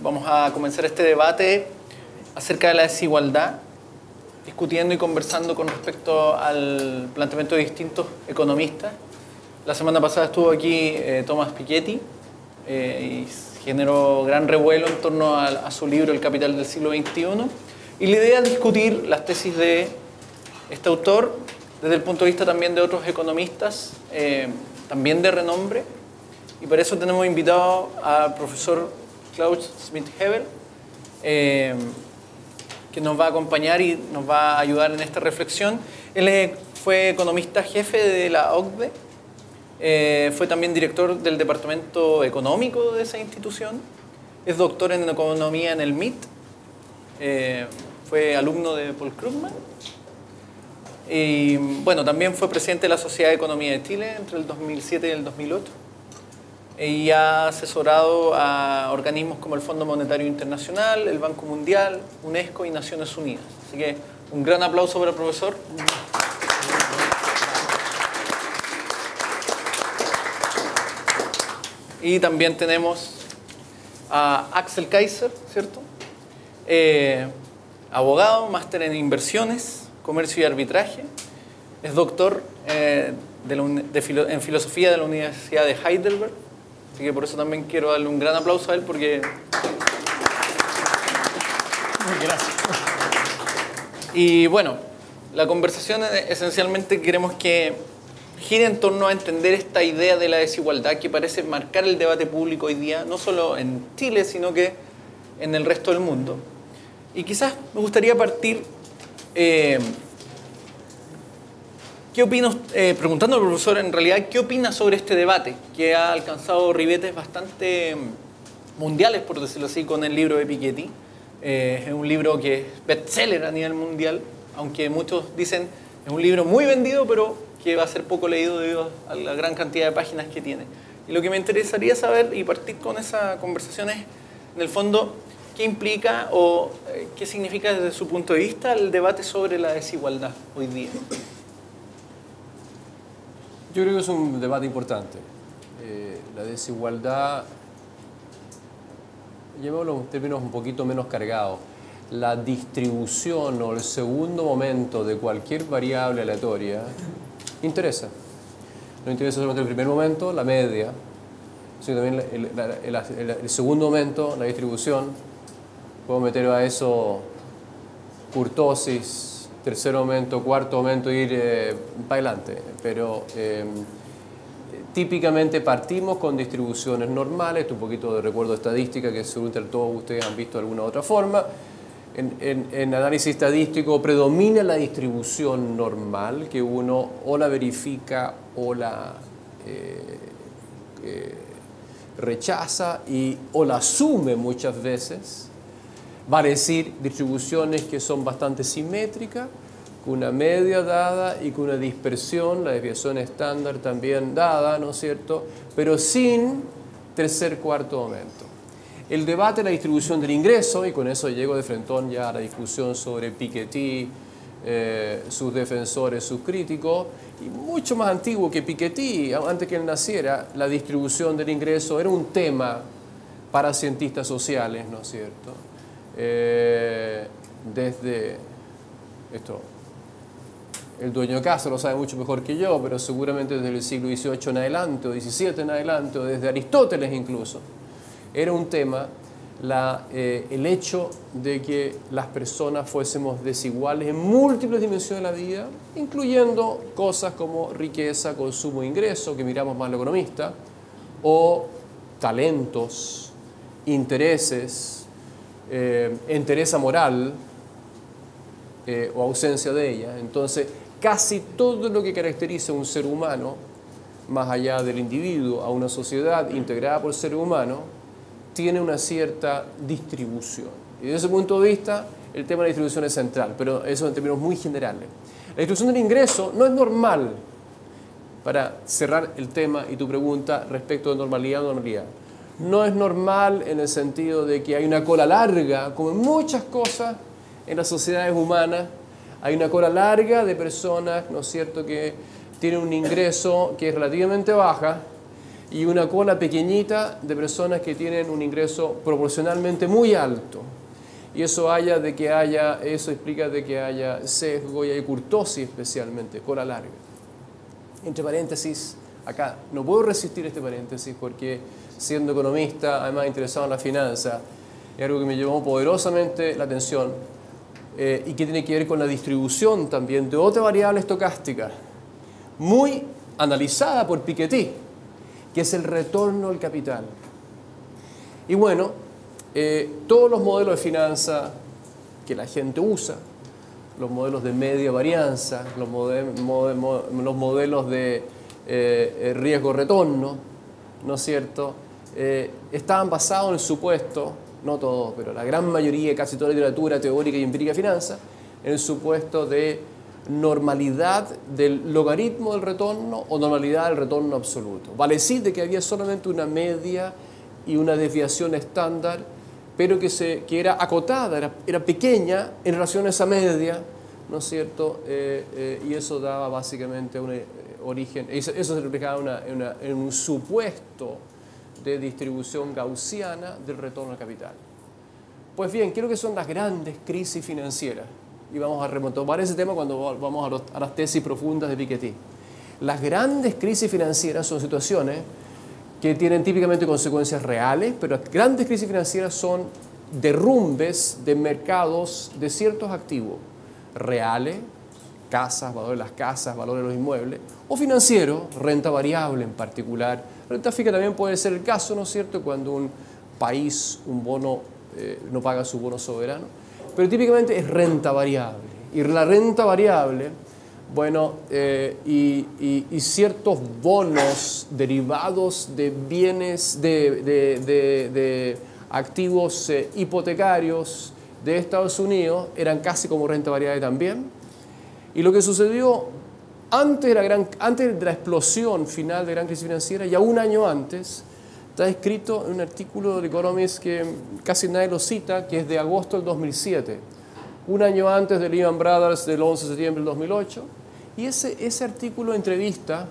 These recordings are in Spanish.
Vamos a comenzar este debate acerca de la desigualdad, discutiendo y conversando con respecto al planteamiento de distintos economistas. La semana pasada estuvo aquí Thomas Piketty y generó gran revuelo en torno a su libro El capital del siglo XXI. Y la idea es discutir las tesis de este autor desde el punto de vista también de otros economistas, también de renombre. Y para eso tenemos invitado al profesor Klaus Schmidt-Hebel, que nos va a acompañar y nos va a ayudar en esta reflexión. Él fue economista jefe de la OCDE, fue también director del departamento económico de esa institución, es doctor en economía en el MIT, fue alumno de Paul Krugman y bueno, también fue presidente de la Sociedad de Economía de Chile entre el 2007 y el 2008 y ha asesorado a organismos como el Fondo Monetario Internacional, el Banco Mundial, UNESCO y Naciones Unidas. Así que un gran aplauso para el profesor. Y también tenemos a Axel Kaiser, ¿cierto? Abogado, máster en inversiones, comercio y arbitraje. Es doctor en filosofía de la Universidad de Heidelberg. Así que por eso también quiero darle un gran aplauso a él porque... Gracias. Y bueno, la conversación esencialmente queremos que gira en torno a entender esta idea de la desigualdad que parece marcar el debate público hoy día, no solo en Chile, sino que en el resto del mundo. Y quizás me gustaría partir ¿qué opina preguntando al profesor en realidad qué opina sobre este debate que ha alcanzado ribetes bastante mundiales, por decirlo así, con el libro de Piketty? Es un libro que es bestseller a nivel mundial, aunque muchos dicen es un libro muy vendido, pero que va a ser poco leído debido a la gran cantidad de páginas que tiene. Y lo que me interesaría saber y partir con esa conversación es, en el fondo, qué implica o qué significa desde su punto de vista el debate sobre la desigualdad hoy día. Yo creo que es un debate importante. La desigualdad, llevémoslo en términos un poquito menos cargados, la distribución o el segundo momento de cualquier variable aleatoria interesa. No interesa solamente el primer momento, la media, sino también el segundo momento, la distribución. Puedo meter a eso kurtosis, tercer momento, cuarto momento, ir para adelante. Pero típicamente partimos con distribuciones normales, un poquito de recuerdo estadística que seguramente todos ustedes han visto de alguna u otra forma. En análisis estadístico predomina la distribución normal, que uno o la verifica o la rechaza o la asume muchas veces. Vale decir, distribuciones que son bastante simétricas, con una media dada y con una dispersión, la desviación estándar también dada, ¿no es cierto?, pero sin tercer, cuarto momento. El debate de la distribución del ingreso, y con eso llego de frentón ya a la discusión sobre Piketty, sus defensores, sus críticos, y mucho más antiguo que Piketty, antes que él naciera, la distribución del ingreso era un tema para cientistas sociales, ¿no es cierto?, desde esto, el dueño de casa lo sabe mucho mejor que yo, pero seguramente desde el siglo XVIII en adelante, o XVII en adelante, o desde Aristóteles incluso, era un tema el hecho de que las personas fuésemos desiguales en múltiples dimensiones de la vida, incluyendo cosas como riqueza, consumo, ingreso, que miramos más los economistas, o talentos, intereses, entereza moral o ausencia de ella. Entonces, casi todo lo que caracteriza a un ser humano, más allá del individuo, a una sociedad integrada por el ser humano, tiene una cierta distribución. Y desde ese punto de vista, el tema de la distribución es central, pero eso en términos muy generales. La distribución del ingreso no es normal, para cerrar el tema y tu pregunta respecto de normalidad o normalidad. No es normal en el sentido de que hay una cola larga, como en muchas cosas en las sociedades humanas, hay una cola larga de personas, ¿no es cierto?, que tienen un ingreso que es relativamente baja y una cola pequeñita de personas que tienen un ingreso proporcionalmente muy alto. Y eso explica de que haya sesgo y hay kurtosis especialmente, cola larga. Entre paréntesis, acá no puedo resistir este paréntesis porque siendo economista, además interesado en la finanza, es algo que me llamó poderosamente la atención y que tiene que ver con la distribución también de otra variable estocástica muy analizada por Piketty, que es el retorno al capital. Y bueno, todos los modelos de finanzas que la gente usa, los modelos de media varianza, los modelos de riesgo-retorno, ¿no es cierto?, estaban basados en el supuesto, no todos, pero la gran mayoría, casi toda la literatura teórica y empírica de finanzas, en el supuesto de normalidad del logaritmo del retorno o normalidad del retorno absoluto. Vale decir de que había solamente una media y una desviación estándar, pero que era acotada, era pequeña en relación a esa media, ¿no es cierto? Y eso daba básicamente un origen, eso se reflejaba en un supuesto de distribución gaussiana del retorno al capital. Pues bien, creo que son las grandes crisis financieras, y vamos a retomar ese tema cuando vamos a las tesis profundas de Piketty. Las grandes crisis financieras son situaciones que tienen típicamente consecuencias reales, pero las grandes crisis financieras son derrumbes de mercados de ciertos activos reales, casas, valor de las casas, valor de los inmuebles, o financieros, renta variable en particular. Renta fija también puede ser el caso, ¿no es cierto?, cuando un país, un bono, no paga su bono soberano, pero típicamente es renta variable. Y la renta variable, bueno, y ciertos bonos derivados de bienes, de activos hipotecarios de Estados Unidos eran casi como renta variable también. Y lo que sucedió antes de la explosión final de la gran crisis financiera, ya un año antes, está escrito en un artículo de Economist que casi nadie lo cita, que es de agosto del 2007, un año antes de Lehman Brothers del 11 de septiembre del 2008. Y ese artículo entrevista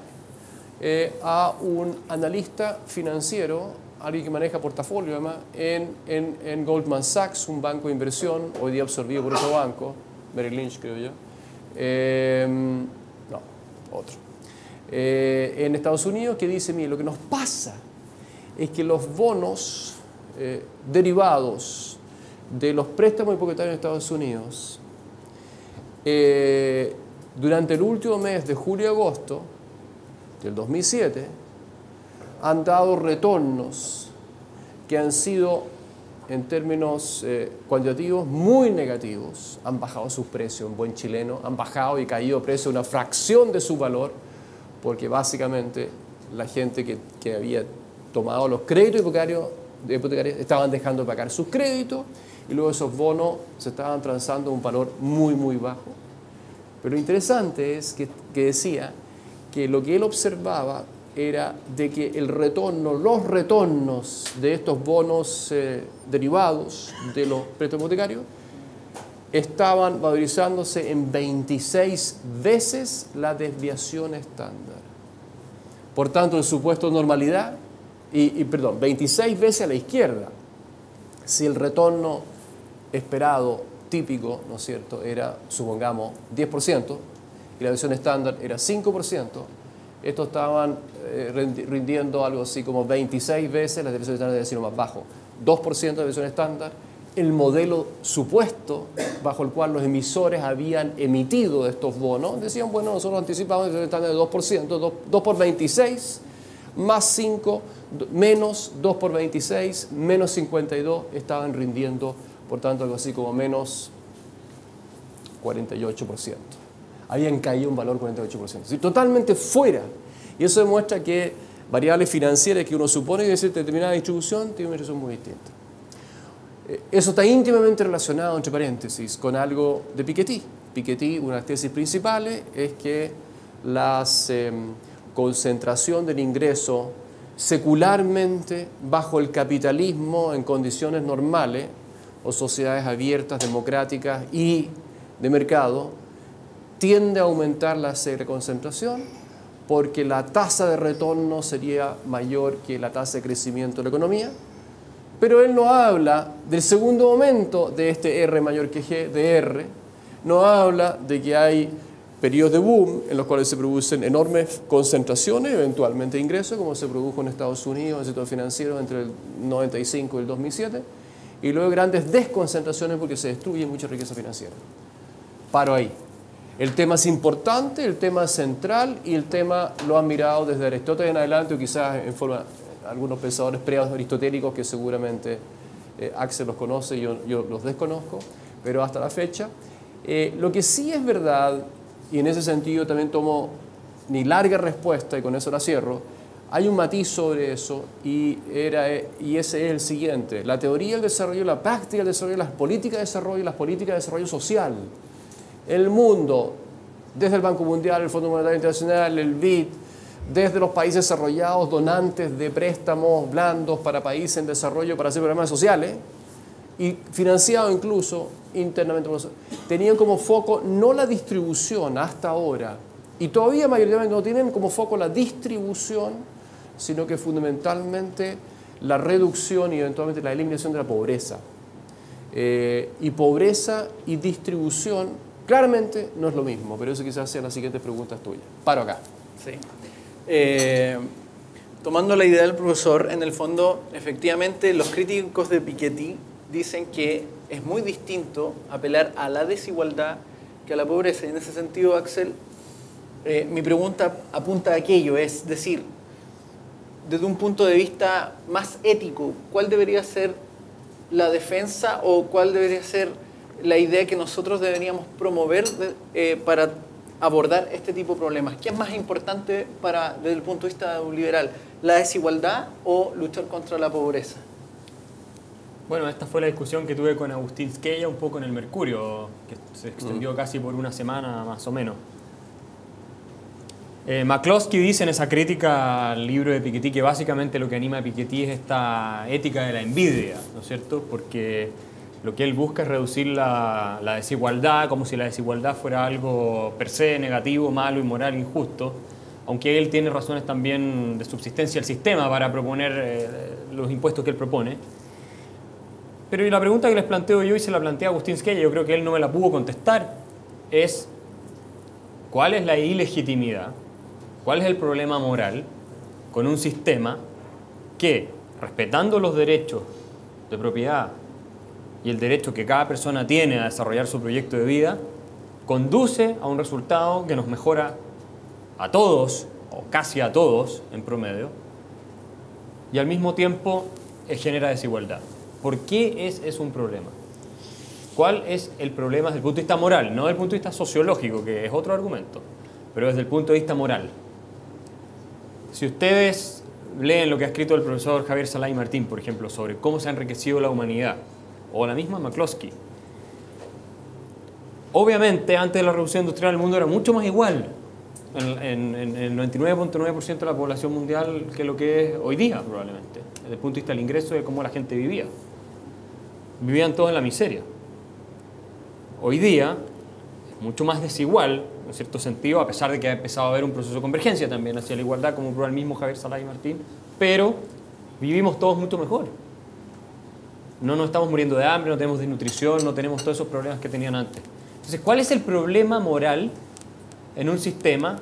a un analista financiero, alguien que maneja portafolio además, en Goldman Sachs, un banco de inversión, hoy día absorbido por otro banco, Merrill Lynch creo yo. No, otro. En Estados Unidos, que dice, mire, lo que nos pasa es que los bonos derivados de los préstamos hipotecarios en Estados Unidos durante el último mes de julio y agosto del 2007 han dado retornos que han sido en términos cuantitativos muy negativos. Han bajado sus precios, en buen chileno, han bajado y caído precio una fracción de su valor, porque básicamente la gente que había tomado los créditos hipotecarios estaban dejando de pagar sus créditos y luego esos bonos se estaban transando a un valor muy, muy bajo. Pero lo interesante es que decía que lo que él observaba era de que los retornos de estos bonos derivados de los préstamos hipotecarios estaban valorizándose en 26 veces la desviación estándar. Por tanto, el supuesto de normalidad, 26 veces a la izquierda. Si el retorno esperado típico, ¿no es cierto?, era, supongamos, 10% y la desviación estándar era 5%, estos estaban rindiendo algo así como 26 veces la desviación estándar, es decir, más bajo, 2% de desviación estándar. El modelo supuesto bajo el cual los emisores habían emitido estos bonos, decían, bueno, nosotros anticipamos el estándar de 2%, 2 por 26, más 5, menos 2 por 26, menos 52, estaban rindiendo, por tanto, algo así como menos 48%. Habían caído un valor 48%. Es decir, totalmente fuera. Y eso demuestra que variables financieras que uno supone que debe ser determinada distribución tienen una distribución muy distinta. Eso está íntimamente relacionado, entre paréntesis, con algo de Piketty. Piketty, una de las tesis principales es que la concentración del ingreso secularmente bajo el capitalismo en condiciones normales o sociedades abiertas, democráticas y de mercado tiende a aumentar la sobreconcentración porque la tasa de retorno sería mayor que la tasa de crecimiento de la economía. Pero él no habla del segundo momento de este R mayor que G, de R. No habla de que hay periodos de boom en los cuales se producen enormes concentraciones, eventualmente de ingresos, como se produjo en Estados Unidos en el sector financiero entre el 95 y el 2007, y luego grandes desconcentraciones porque se destruye mucha riqueza financiera. Paro ahí. El tema es importante, el tema es central, y el tema lo han mirado desde Aristóteles en adelante, o quizás en forma algunos pensadores pre-aristotélicos que seguramente Axel los conoce, yo los desconozco, pero hasta la fecha. Lo que sí es verdad, y en ese sentido también tomo mi larga respuesta, y con eso la cierro, hay un matiz sobre eso, y ese es el siguiente: la teoría del desarrollo, la práctica del desarrollo, las políticas de desarrollo y las políticas de desarrollo social. El mundo, desde el Banco Mundial, el Fondo Monetario Internacional, el BID, desde los países desarrollados, donantes de préstamos blandos para países en desarrollo para hacer programas sociales, y financiados incluso internamente, tenían como foco no la distribución hasta ahora, y todavía mayoritariamente no tienen como foco la distribución, sino que fundamentalmente la reducción y eventualmente la eliminación de la pobreza. Y pobreza y distribución claramente no es lo mismo, pero eso quizás sean las siguientes preguntas tuyas. Paro acá. Sí. Tomando la idea del profesor, en el fondo, efectivamente, los críticos de Piketty dicen que es muy distinto apelar a la desigualdad que a la pobreza. Y en ese sentido, Axel, mi pregunta apunta a aquello, es decir, desde un punto de vista más ético, ¿cuál debería ser la defensa o cuál debería ser la idea que nosotros deberíamos promover para abordar este tipo de problemas? ¿Qué es más importante desde el punto de vista de un liberal? ¿La desigualdad o luchar contra la pobreza? Bueno, esta fue la discusión que tuve con Agustín Squella un poco en el Mercurio, que se extendió casi por una semana más o menos. McCloskey dice en esa crítica al libro de Piketty que básicamente lo que anima a Piketty es esta ética de la envidia, ¿no es cierto? Porque lo que él busca es reducir la desigualdad, como si la desigualdad fuera algo per se negativo, malo, inmoral, injusto, aunque él tiene razones también de subsistencia del sistema para proponer los impuestos que él propone. Pero la pregunta que les planteo yo y se la plantea Agustín Squella, yo creo que él no me la pudo contestar, es ¿cuál es la ilegitimidad? ¿Cuál es el problema moral con un sistema que, respetando los derechos de propiedad y el derecho que cada persona tiene a desarrollar su proyecto de vida, conduce a un resultado que nos mejora a todos, o casi a todos en promedio, y al mismo tiempo genera desigualdad? ¿Por qué es un problema? ¿Cuál es el problema desde el punto de vista moral? No desde el punto de vista sociológico, que es otro argumento, pero desde el punto de vista moral. Si ustedes leen lo que ha escrito el profesor Javier Salay Martín, por ejemplo, sobre cómo se ha enriquecido la humanidad, o la misma McCloskey, obviamente antes de la revolución industrial el mundo era mucho más igual en el 99.9% de la población mundial que lo que es hoy día, probablemente, desde el punto de vista del ingreso y de cómo la gente vivía. Vivían todos en la miseria. Hoy día es mucho más desigual, en cierto sentido, a pesar de que ha empezado a haber un proceso de convergencia también hacia la igualdad, como prueba el mismo Javier Salay Martín, pero vivimos todos mucho mejor. No nos estamos muriendo de hambre, no tenemos desnutrición, no tenemos todos esos problemas que tenían antes. Entonces, ¿cuál es el problema moral en un sistema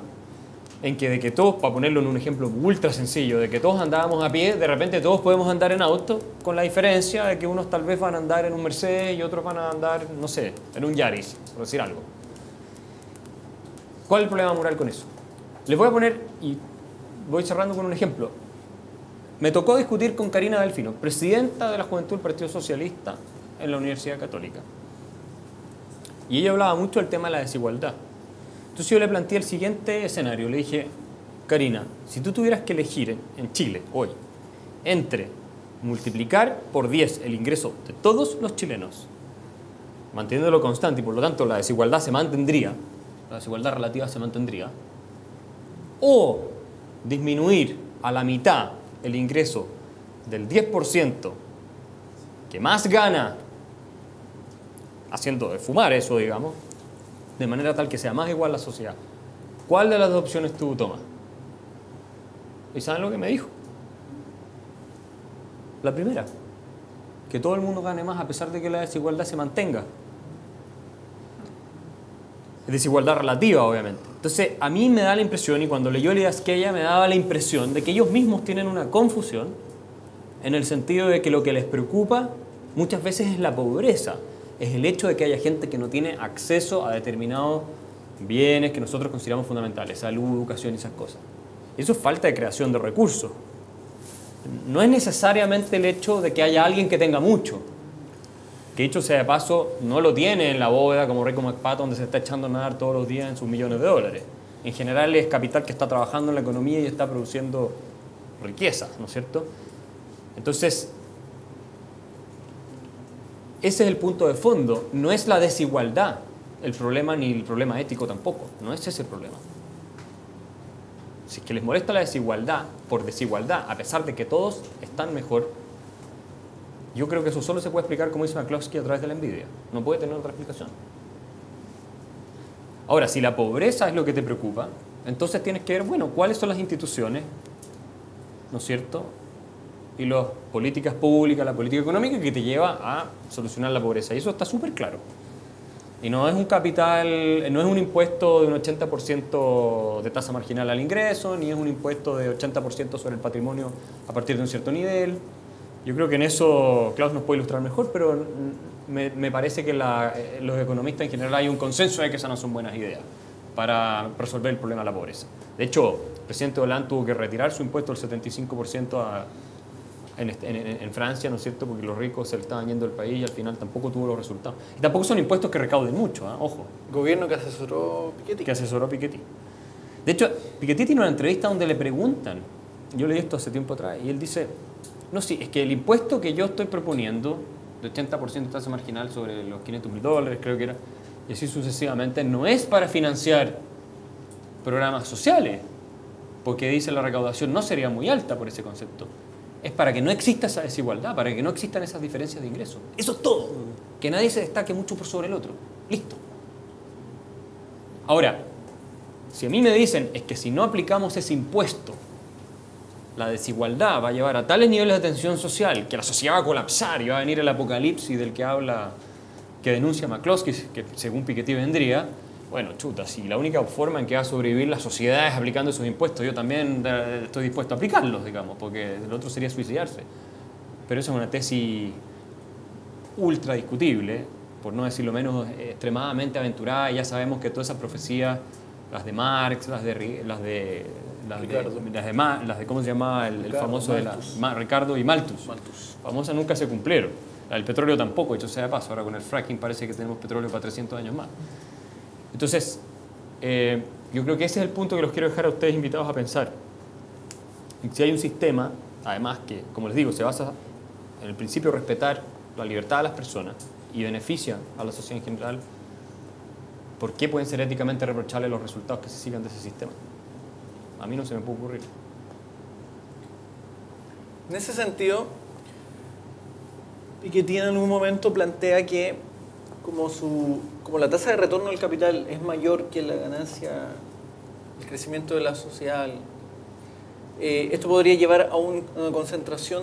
en que de que todos, para ponerlo en un ejemplo ultra sencillo, de que todos andábamos a pie, de repente todos podemos andar en auto, con la diferencia de que unos tal vez van a andar en un Mercedes y otros van a andar, no sé, en un Yaris, por decir algo? ¿Cuál es el problema moral con eso? Les voy a poner, y voy cerrando con un ejemplo. Me tocó discutir con Karina Delfino, presidenta de la Juventud del Partido Socialista en la Universidad Católica. Y ella hablaba mucho del tema de la desigualdad. Entonces yo le planteé el siguiente escenario. Le dije, Karina, si tú tuvieras que elegir en Chile hoy entre multiplicar por 10 el ingreso de todos los chilenos, manteniéndolo constante y por lo tanto la desigualdad se mantendría, la desigualdad relativa se mantendría, o disminuir a la mitad el ingreso del 10% que más gana haciendo de fumar eso, digamos, de manera tal que sea más igual la sociedad, ¿cuál de las dos opciones tú tomas? ¿Y saben lo que me dijo? La primera, que todo el mundo gane más a pesar de que la desigualdad se mantenga. Desigualdad relativa, obviamente. Entonces, a mí me da la impresión, y cuando leyó la idea Skeia me daba la impresión de que ellos mismos tienen una confusión en el sentido de que lo que les preocupa muchas veces es la pobreza, es el hecho de que haya gente que no tiene acceso a determinados bienes que nosotros consideramos fundamentales, salud, educación y esas cosas. Eso es falta de creación de recursos. No es necesariamente el hecho de que haya alguien que tenga mucho, que dicho sea de paso, no lo tiene en la bóveda como Rico McPato, donde se está echando a nadar todos los días en sus millones de dólares. En general es capital que está trabajando en la economía y está produciendo riqueza, ¿no es cierto? Entonces, ese es el punto de fondo. No es la desigualdad el problema, ni el problema ético tampoco. No es ese el problema. Si es que les molesta la desigualdad, por desigualdad, a pesar de que todos están mejor, yo creo que eso solo se puede explicar, como dice McCloskey, a través de la envidia. No puede tener otra explicación. Ahora, si la pobreza es lo que te preocupa, entonces tienes que ver, bueno, cuáles son las instituciones, ¿no es cierto?, y las políticas públicas, la política económica que te lleva a solucionar la pobreza. Y eso está súper claro. Y no es un capital, no es un impuesto de un 80% de tasa marginal al ingreso, ni es un impuesto de 80% sobre el patrimonio a partir de un cierto nivel. Yo creo que en eso Klaus nos puede ilustrar mejor, pero me parece que los economistas en general hay un consenso de que esas no son buenas ideas para resolver el problema de la pobreza. De hecho, el presidente Hollande tuvo que retirar su impuesto del 75% en Francia, ¿no es cierto?, porque los ricos se le estaban yendo del país y al final tampoco tuvo los resultados. Y tampoco son impuestos que recauden mucho, ¿eh? Ojo. Gobierno que asesoró Piketty. Que asesoró Piketty. De hecho, Piketty tiene una entrevista donde le preguntan, yo leí esto hace tiempo atrás, y él dice, no, sí, es que el impuesto que yo estoy proponiendo, de 80% de tasa marginal sobre los $500.000, creo que era, y así sucesivamente, no es para financiar programas sociales, porque dice la recaudación no sería muy alta por ese concepto. Es para que no exista esa desigualdad, para que no existan esas diferencias de ingresos. Eso es todo. Que nadie se destaque mucho por sobre el otro. Listo. Ahora, si a mí me dicen es que si no aplicamos ese impuesto, la desigualdad va a llevar a tales niveles de tensión social que la sociedad va a colapsar y va a venir el apocalipsis del que habla, que denuncia McCloskey, que según Piketty vendría, bueno, chuta, si la única forma en que va a sobrevivir la sociedad es aplicando esos impuestos, yo también estoy dispuesto a aplicarlos, digamos, porque el otro sería suicidarse. Pero esa es una tesis ultra discutible, por no decirlo menos, extremadamente aventurada, y ya sabemos que todas esas profecías, las de Marx, las de ¿cómo se llamaba el famoso Malthus. de Ricardo y Malthus? Famosas nunca se cumplieron. La del petróleo tampoco, hecho sea de paso. Ahora con el fracking parece que tenemos petróleo para 300 años más. Entonces, yo creo que ese es el punto que los quiero dejar a ustedes invitados a pensar. Si hay un sistema, además que, como les digo, se basa en el principio de respetar la libertad de las personas y beneficia a la sociedad en general, ¿por qué pueden ser éticamente reprochables los resultados que se sigan de ese sistema? A mí no se me puede ocurrir. En ese sentido, Piketty en algún momento plantea que como la tasa de retorno del capital es mayor que la ganancia, el crecimiento de la sociedad, esto podría llevar a una concentración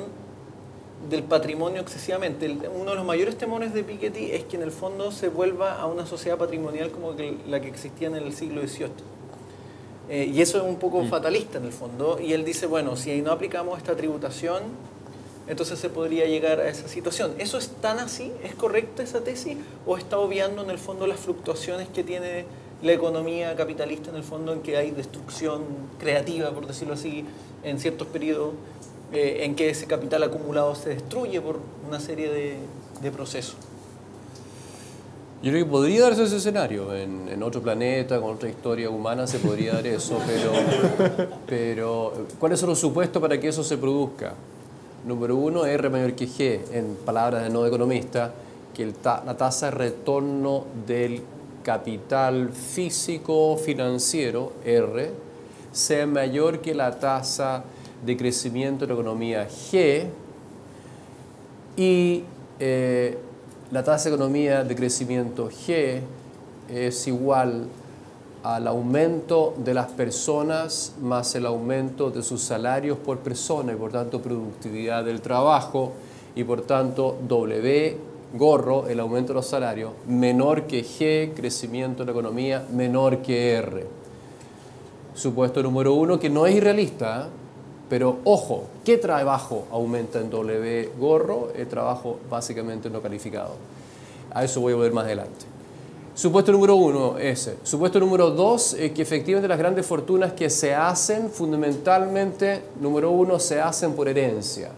del patrimonio excesivamente. Uno de los mayores temores de Piketty es que en el fondo se vuelva a una sociedad patrimonial como la que existía en el siglo XVIII. Y eso es un poco fatalista en el fondo. Y él dice, bueno, si no aplicamos esta tributación, entonces se podría llegar a esa situación. ¿Eso es tan así? ¿Es correcta esa tesis? ¿O está obviando en el fondo las fluctuaciones que tiene la economía capitalista en el fondo, en que hay destrucción creativa, por decirlo así, en ciertos periodos, en que ese capital acumulado se destruye por una serie de procesos? Yo creo que podría darse ese escenario. En otro planeta, con otra historia humana, se podría dar eso. Pero ¿cuáles son los supuestos para que eso se produzca? Número uno, R mayor que G, en palabras de no economista, que la tasa de retorno del capital físico financiero, R, sea mayor que la tasa de crecimiento de la economía, G, y la tasa de economía de crecimiento G es igual al aumento de las personas más el aumento de sus salarios por persona y por tanto productividad del trabajo y por tanto W, gorro, el aumento de los salarios, menor que G, crecimiento de la economía, menor que R. Supuesto número 1, que no es irrealista, pero ojo, ¿qué trabajo aumenta en W, gorro? El trabajo básicamente no calificado. A eso voy a ver más adelante. Supuesto número 1, ese. Supuesto número 2, que efectivamente las grandes fortunas que se hacen, fundamentalmente, número 1, se hacen por herencia.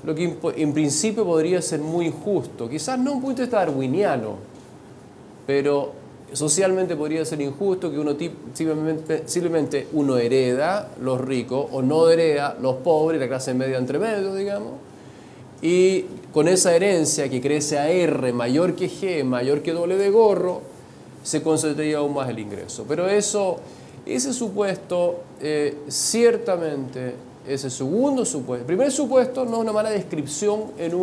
Lo que en principio podría ser muy injusto. Quizás no un punto de vista darwiniano, pero socialmente podría ser injusto que uno simplemente uno hereda los ricos o no hereda los pobres, la clase media entre medio, digamos. Y con esa herencia que crece a R mayor que G, mayor que W gorro, se concentraría aún más el ingreso. Pero ese supuesto, ciertamente, ese segundo supuesto, el primer supuesto no es una mala descripción en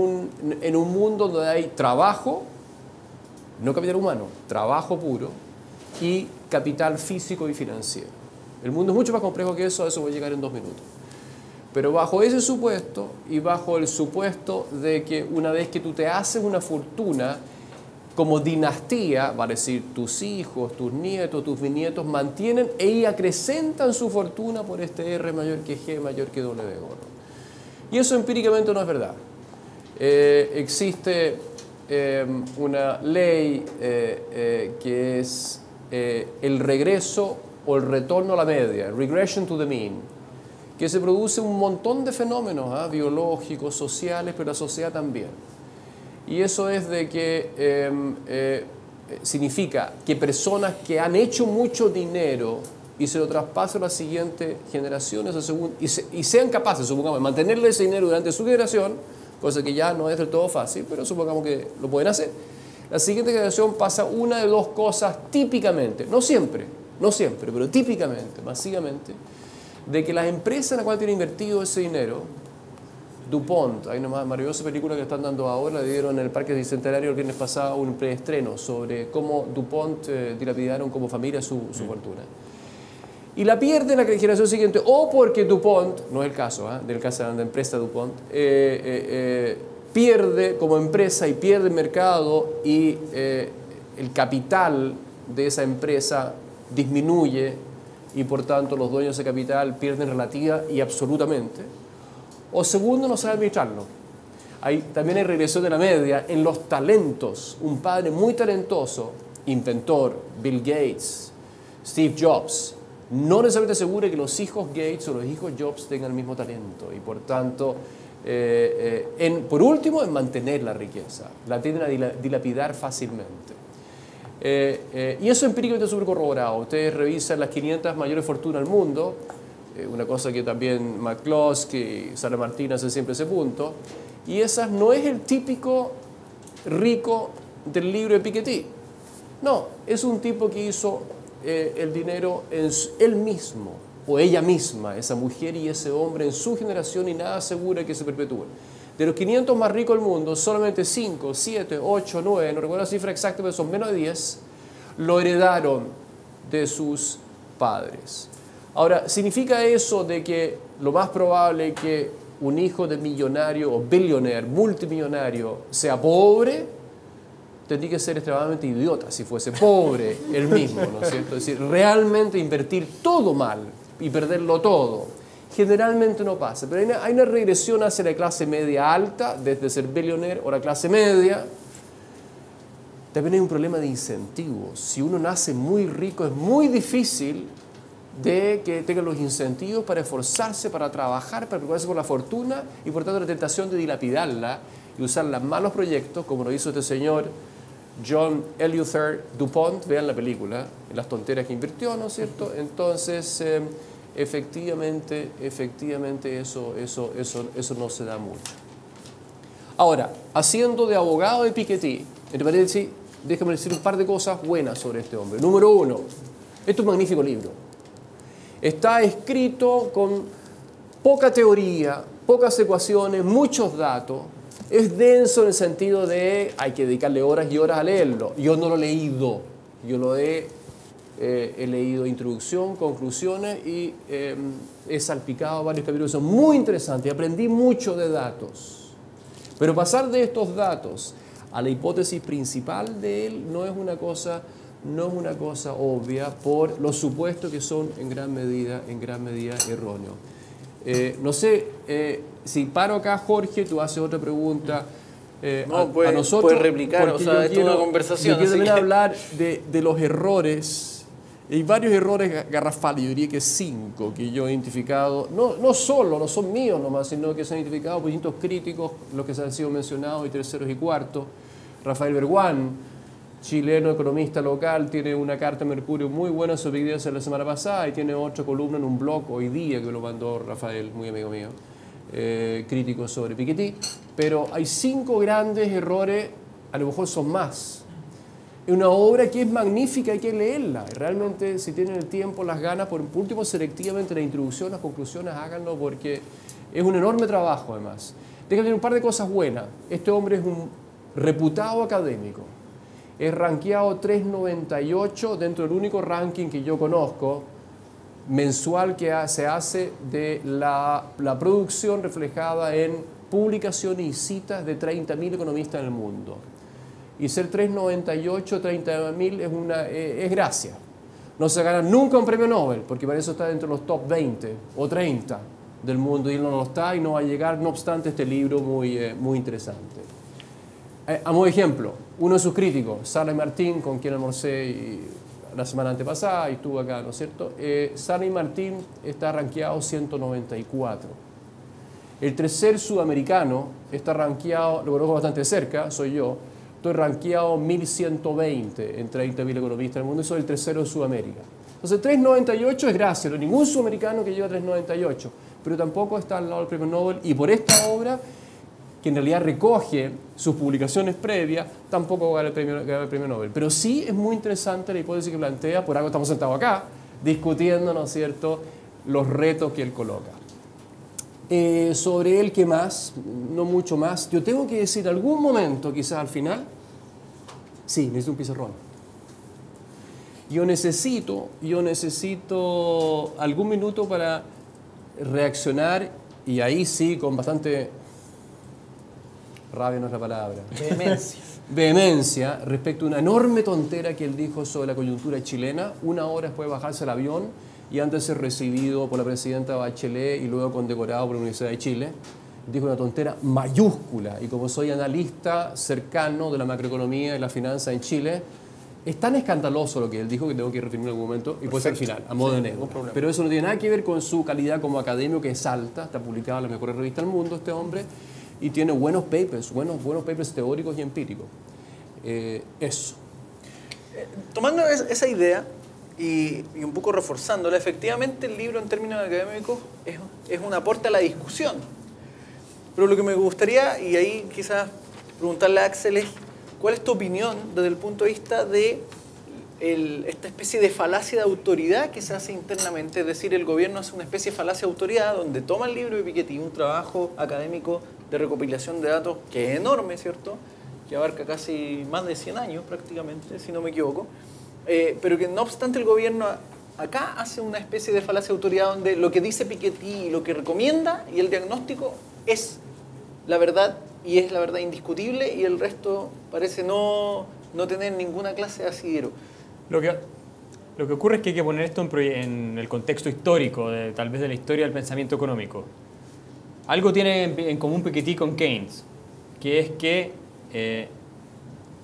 un mundo donde hay trabajo, no capital humano, trabajo puro y capital físico y financiero. El mundo es mucho más complejo que eso, a eso voy a llegar en 2 minutos. Pero bajo ese supuesto y bajo el supuesto de que una vez que tú te haces una fortuna como dinastía, vale decir, tus hijos, tus nietos, tus bisnietos mantienen y acrecentan su fortuna por este R mayor que G, mayor que W gorro. Y eso empíricamente no es verdad. Existe una ley que es el regreso o el retorno a la media, regression to the mean, que se produce un montón de fenómenos biológicos, sociales, pero la sociedad también. Y eso es de que significa que personas que han hecho mucho dinero y se lo traspasan a las siguientes generaciones y sean capaces, supongamos, de mantenerle ese dinero durante su generación, cosa que ya no es del todo fácil, pero supongamos que lo pueden hacer. La siguiente generación pasa una de 2 cosas típicamente, no siempre, pero típicamente, masivamente, de que las empresas en las cuales tienen invertido ese dinero, DuPont, hay una maravillosa película que están dando ahora, la dieron en el Parque Bicentenario el viernes pasado, un preestreno sobre cómo DuPont dilapidaron como familia su fortuna. Y la pierde en la generación siguiente, o porque DuPont, no es el caso, del caso de la empresa DuPont, pierde como empresa y pierde el mercado y el capital de esa empresa disminuye y por tanto los dueños de capital pierden relativa y absolutamente. O segundo, no sabe administrarlo. También hay regresión de la media en los talentos. Un padre muy talentoso, inventor, Bill Gates, Steve Jobs, no necesariamente asegura que los hijos Gates o los hijos Jobs tengan el mismo talento y por tanto, por último, en mantener la riqueza. La tienden a dilapidar fácilmente. Y eso empíricamente es súper corroborado. Ustedes revisan las 500 mayores fortunas del mundo, una cosa que también McCloskey y Sara Martín hacen siempre ese punto, y esas no es el típico rico del libro de Piketty. No, es un tipo que hizo el dinero él mismo, o ella misma, esa mujer y ese hombre en su generación y nada asegura que se perpetúe. De los 500 más ricos del mundo, solamente 5, 7, 8, 9, no recuerdo la cifra exacta, pero son menos de 10, lo heredaron de sus padres. Ahora, ¿significa eso de que lo más probable es que un hijo de millonario o billionaire, multimillonario, sea pobre? Tendría que ser extremadamente idiota si fuese pobre él mismo, ¿no es cierto? Es decir, realmente invertir todo mal y perderlo todo. Generalmente no pasa, pero hay una regresión hacia la clase media alta, desde ser billionaire o la clase media. También hay un problema de incentivos. Si uno nace muy rico, es muy difícil de que tenga los incentivos para esforzarse, para trabajar, para preocuparse por la fortuna y por tanto la tentación de dilapidarla y usarla en malos proyectos, como lo hizo este señor John Eleuthère DuPont. Vean la película, en las tonteras que invirtió, ¿no es cierto? Entonces, efectivamente eso no se da mucho. Ahora, haciendo de abogado de Piketty, entre paréntesis, déjame decir un par de cosas buenas sobre este hombre. Número 1, este es un magnífico libro. Está escrito con poca teoría, pocas ecuaciones, muchos datos. Es denso en el sentido de hay que dedicarle horas y horas a leerlo. Yo no lo he leído, yo lo he he leído introducción, conclusiones y he salpicado varios capítulos. Son muy interesantes y aprendí mucho de datos. Pero pasar de estos datos a la hipótesis principal de él no es una cosa obvia por los supuestos que son en gran medida erróneos. No sé, si paro acá, Jorge, tú haces otra pregunta. A nosotros puedes replicar, o sea, esto es una conversación. Yo quiero también hablar de los errores. Hay varios errores garrafales, yo diría que 5 que yo he identificado, no son míos nomás, sino que se han identificado por distintos críticos, los que se han sido mencionados, y terceros y cuartos. Rafael Berguán, chileno, economista local, tiene una carta a Mercurio muy buena sobre Piketty la semana pasada y tiene otra columna en un blog hoy día que lo mandó Rafael, muy amigo mío, crítico sobre Piketty. Pero hay 5 grandes errores, a lo mejor son más. Es una obra que es magnífica, hay que leerla. Realmente, si tienen el tiempo, las ganas, por último, selectivamente la introducción, las conclusiones, háganlo porque es un enorme trabajo además. Déjenme decir un par de cosas buenas. Este hombre es un reputado académico. Es rankeado 398 dentro del único ranking que yo conozco mensual que se hace de la producción reflejada en publicaciones y citas de 30.000 economistas en el mundo. Y ser 398, 30.000 es gracia. No se gana nunca un premio Nobel, porque para eso está dentro de los top 20 o 30 del mundo y él no lo está y no va a llegar, no obstante este libro muy interesante. A modo de ejemplo, uno de sus críticos, Sarney Martín, con quien almorcé la semana antepasada y estuvo acá, ¿no es cierto? Sarney Martín está rankeado 194. El tercer sudamericano está rankeado, lo conozco bastante cerca, soy yo, estoy rankeado 1120 en 30.000 economistas del mundo y soy el tercero de Sudamérica. Entonces 398 es gracia, no hay ningún sudamericano que lleva 398, pero tampoco está al lado del premio Nobel y por esta obra, que en realidad recoge sus publicaciones previas, tampoco gana el premio Nobel. Pero sí es muy interesante la hipótesis que plantea, por algo estamos sentados acá, discutiendo, ¿no es cierto?, los retos que él coloca. Sobre él, ¿qué más? No mucho más. Yo tengo que decir algún momento, quizás al final, sí, necesito un pizarrón. Yo necesito algún minuto para reaccionar y ahí sí, con bastante rabia no es la palabra. Vehemencia respecto a una enorme tontera que él dijo sobre la coyuntura chilena, 1 hora después de bajarse el avión y antes de ser recibido por la presidenta Bachelet y luego condecorado por la Universidad de Chile. Dijo una tontera mayúscula y como soy analista cercano de la macroeconomía y la finanza en Chile, es tan escandaloso lo que él dijo que tengo que referirme en algún momento y puede ser al final, a modo de negro. Pero eso no tiene nada que ver con su calidad como académico, que es alta, está publicado en las mejores revistas del mundo este hombre y tiene buenos papers, buenos papers teóricos y empíricos. Eso. Tomando esa idea y un poco reforzándola, efectivamente el libro en términos académicos es un aporte a la discusión. Pero lo que me gustaría, y ahí quizás preguntarle a Axel, es ¿cuál es tu opinión desde el punto de vista de esta especie de falacia de autoridad que se hace internamente? Es decir, el gobierno hace una especie de falacia de autoridad donde toma el libro de Piketty, un trabajo académico de recopilación de datos que es enorme, ¿cierto?, que abarca casi más de 100 años prácticamente, si no me equivoco, pero que no obstante el gobierno acá hace una especie de falacia de autoridad donde lo que dice Piketty y lo que recomienda y el diagnóstico es la verdad y es la verdad indiscutible y el resto parece no tener ninguna clase de asidero. Lo que ocurre es que hay que poner esto en el contexto histórico, tal vez de la historia del pensamiento económico. Algo tiene en común Piketty con Keynes, que es que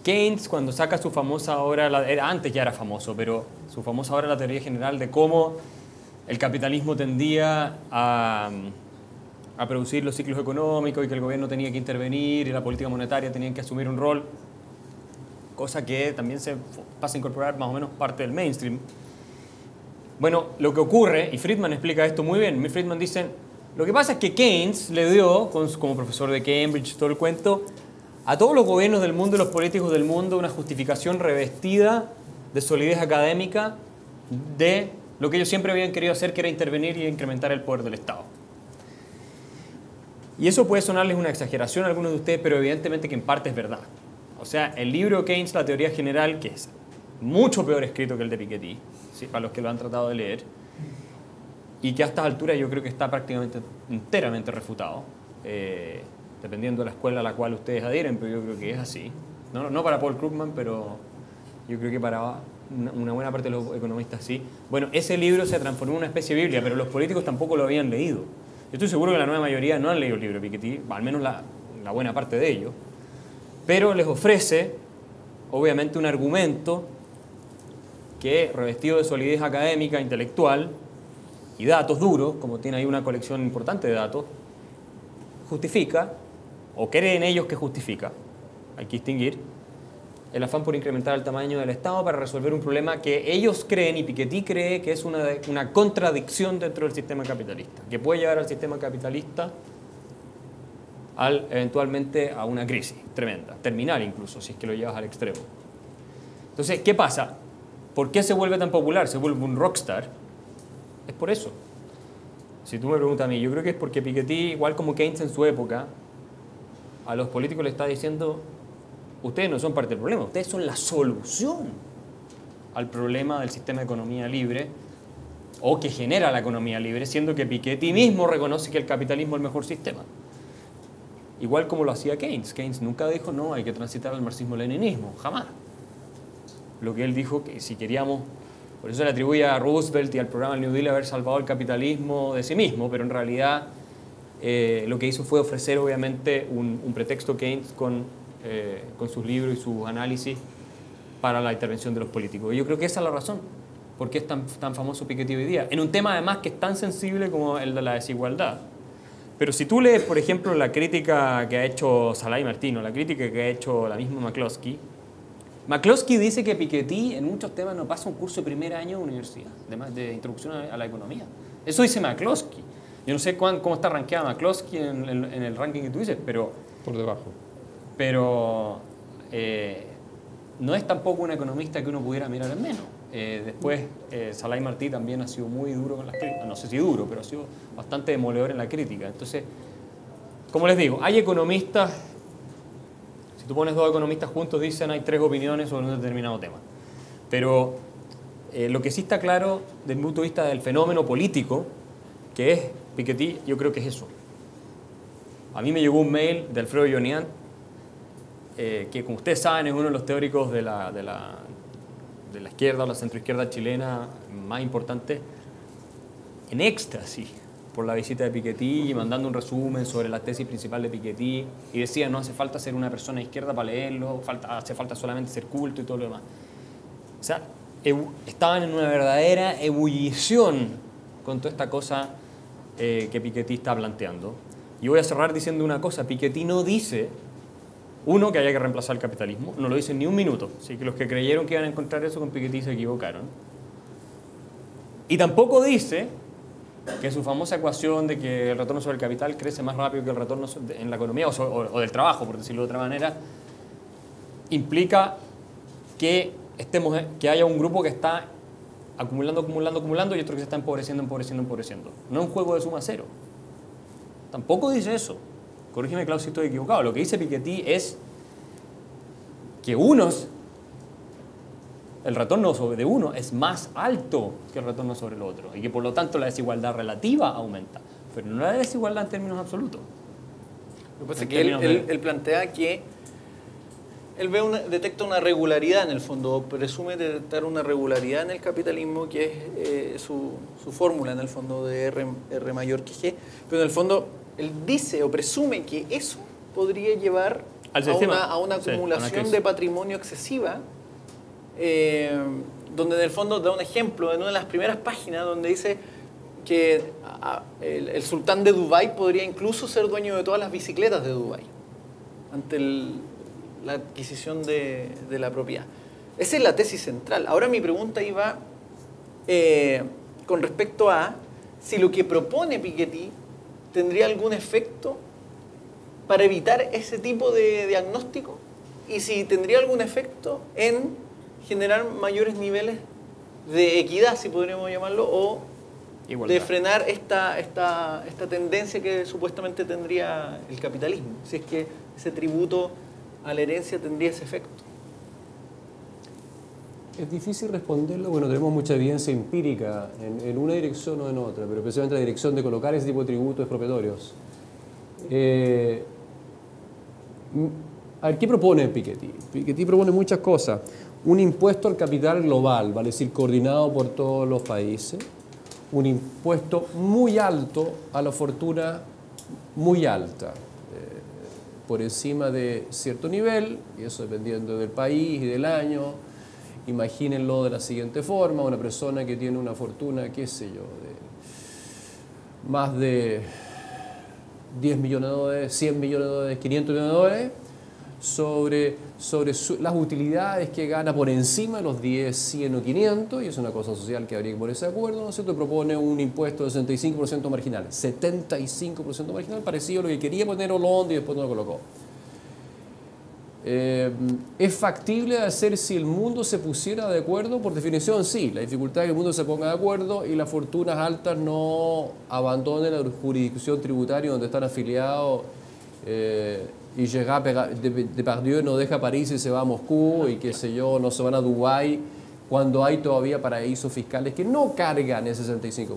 Keynes, cuando saca su famosa obra, antes ya era famoso, pero su famosa obra, la teoría general de cómo el capitalismo tendía a producir los ciclos económicos y que el gobierno tenía que intervenir y la política monetaria tenía que asumir un rol, cosa que también se pasa a incorporar más o menos parte del mainstream. Bueno, lo que ocurre, y Friedman explica esto muy bien, Friedman dice, lo que pasa es que Keynes le dio, como profesor de Cambridge, todo el cuento, a todos los gobiernos del mundo y los políticos del mundo una justificación revestida de solidez académica de lo que ellos siempre habían querido hacer, que era intervenir y incrementar el poder del Estado. Y eso puede sonarles una exageración a algunos de ustedes, pero evidentemente que en parte es verdad. O sea, el libro Keynes, la teoría general, que es mucho peor escrito que el de Piketty, ¿sí? Para los que lo han tratado de leer, y que a estas alturas yo creo que está prácticamente enteramente refutado, dependiendo de la escuela a la cual ustedes adhieren, pero yo creo que es así. No para Paul Krugman, pero yo creo que para una buena parte de los economistas sí. Bueno, ese libro se transformó en una especie de Biblia, pero los políticos tampoco lo habían leído. Yo estoy seguro que la nueva mayoría no han leído el libro de Piketty, al menos la buena parte de ellos, pero les ofrece, obviamente, un argumento que, revestido de solidez académica, intelectual y datos duros, como tiene ahí una colección importante de datos, justifica, o creen ellos que justifica, hay que distinguir, el afán por incrementar el tamaño del Estado para resolver un problema que ellos creen y Piketty cree que es una contradicción dentro del sistema capitalista, que puede llevar al sistema capitalista eventualmente a una crisis tremenda, terminal incluso, si es que lo llevas al extremo. Entonces, ¿qué pasa? ¿Por qué se vuelve tan popular? ¿Se vuelve un rockstar? Es por eso. Si tú me preguntas a mí, yo creo que es porque Piketty, igual como Keynes en su época, a los políticos le está diciendo: ustedes no son parte del problema, ustedes son la solución al problema del sistema de economía libre o que genera la economía libre, siendo que Piketty mismo reconoce que el capitalismo es el mejor sistema. Igual como lo hacía Keynes. Keynes nunca dijo: no, hay que transitar al marxismo-leninismo, jamás. Lo que él dijo, que si queríamos, por eso le atribuye a Roosevelt y al programa del New Deal haber salvado el capitalismo de sí mismo, pero en realidad lo que hizo fue ofrecer obviamente un pretexto Keynes con sus libros y sus análisis para la intervención de los políticos. Y yo creo que esa es la razón por qué es tan famoso Piketty hoy día, en un tema además que es tan sensible como el de la desigualdad. Pero si tú lees, por ejemplo, la crítica que ha hecho Szathmáry Martino, la crítica que ha hecho la misma McCloskey dice que Piketty en muchos temas no pasa un curso de primer año de universidad, de introducción a la economía. Eso dice McCloskey. Yo no sé cómo está rankeada McCloskey en el ranking que tú dices, pero... Por debajo. Pero no es tampoco un economista que uno pudiera mirar en menos. Después, Szathmáry Martí también ha sido muy duro con las críticas, no sé si duro, pero ha sido bastante demoledor en la crítica. Entonces, como les digo, hay economistas, si tú pones dos economistas juntos, dicen hay tres opiniones sobre un determinado tema. Pero lo que sí está claro desde el punto de vista del fenómeno político, que es Piketty, yo creo que es eso. A mí me llegó un mail de Alfredo Yonian, que como ustedes saben es uno de los teóricos de la izquierda o la centroizquierda chilena más importante, en éxtasis por la visita de Piketty y mandando un resumen sobre la tesis principal de Piketty, y decía: no hace falta ser una persona de izquierda para leerlo, hace falta solamente ser culto y todo lo demás. O sea, estaban en una verdadera ebullición con toda esta cosa que Piketty está planteando. Y voy a cerrar diciendo una cosa: Piketty no dice, uno, que haya que reemplazar el capitalismo, no lo dice ni un minuto. Así que los que creyeron que iban a encontrar eso con Piketty se equivocaron. Y tampoco dice que su famosa ecuación de que el retorno sobre el capital crece más rápido que el retorno en la economía o del trabajo, por decirlo de otra manera, implica que haya un grupo que está acumulando y otro que se está empobreciendo. No es un juego de suma cero. Tampoco dice eso. Corrígeme, Klaus, si estoy equivocado. Lo que dice Piketty es que el retorno de uno es más alto que el retorno sobre el otro y que por lo tanto la desigualdad relativa aumenta, pero no la desigualdad en términos absolutos. Lo que pasa es que él plantea que él detecta una regularidad en el fondo, presume detectar una regularidad en el capitalismo, que es su fórmula en el fondo de R mayor que G, pero en el fondo él dice o presume que eso podría llevar a una acumulación de patrimonio excesiva, donde en el fondo da un ejemplo en una de las primeras páginas donde dice que el sultán de Dubái podría incluso ser dueño de todas las bicicletas de Dubái ante la adquisición de la propiedad. Esa es la tesis central. Ahora mi pregunta iba con respecto a si lo que propone Piketty tendría algún efecto para evitar ese tipo de diagnóstico y si tendría algún efecto en generar mayores niveles de equidad, si podríamos llamarlo, o igualdad, de frenar esta tendencia que supuestamente tendría el capitalismo, si es que ese tributo a la herencia tendría ese efecto. Es difícil responderlo, bueno, tenemos mucha evidencia empírica en una dirección o en otra, pero especialmente la dirección de colocar ese tipo de tributos expropiatorios. A ver, ¿qué propone Piketty? Piketty propone muchas cosas. Un impuesto al capital global, vale decir, coordinado por todos los países. Un impuesto muy alto a la fortuna muy alta, por encima de cierto nivel, y eso dependiendo del país y del año. Imagínenlo de la siguiente forma: una persona que tiene una fortuna, qué sé yo, de más de 10 millones de dólares, 100 millones de dólares, 500 millones de dólares, sobre las utilidades que gana por encima de los 10, 100 o 500, y es una cosa social que habría que ponerse de acuerdo, ¿no es cierto? Propone un impuesto de 65% marginal, 75% marginal, parecido a lo que quería poner Hollande y después no lo colocó. ¿Es factible de hacer si el mundo se pusiera de acuerdo? Por definición, sí. La dificultad es que el mundo se ponga de acuerdo y las fortunas altas no abandonen la jurisdicción tributaria donde están afiliados, y Gérard Depardieu no deja París y se va a Moscú, y qué sé yo, no se van a Dubái, cuando hay todavía paraísos fiscales que no cargan el 65%.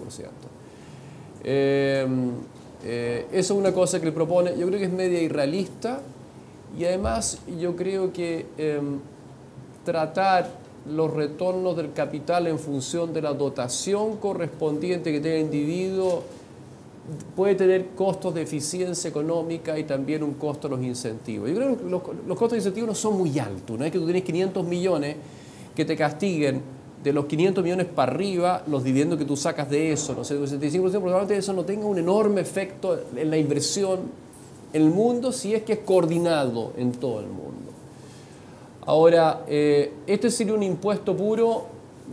Eso es una cosa que él propone. Yo creo que es media irrealista. Y además yo creo que tratar los retornos del capital en función de la dotación correspondiente que tenga el individuo puede tener costos de eficiencia económica y también un costo de los incentivos. Yo creo que los costos de incentivos no son muy altos. No es que tú tienes 500 millones que te castiguen de los 500 millones para arriba los dividendos que tú sacas de eso. No sé, el 65%, probablemente eso no tenga un enorme efecto en la inversión en el mundo, si es que es coordinado en todo el mundo. Ahora, este sería un impuesto puro,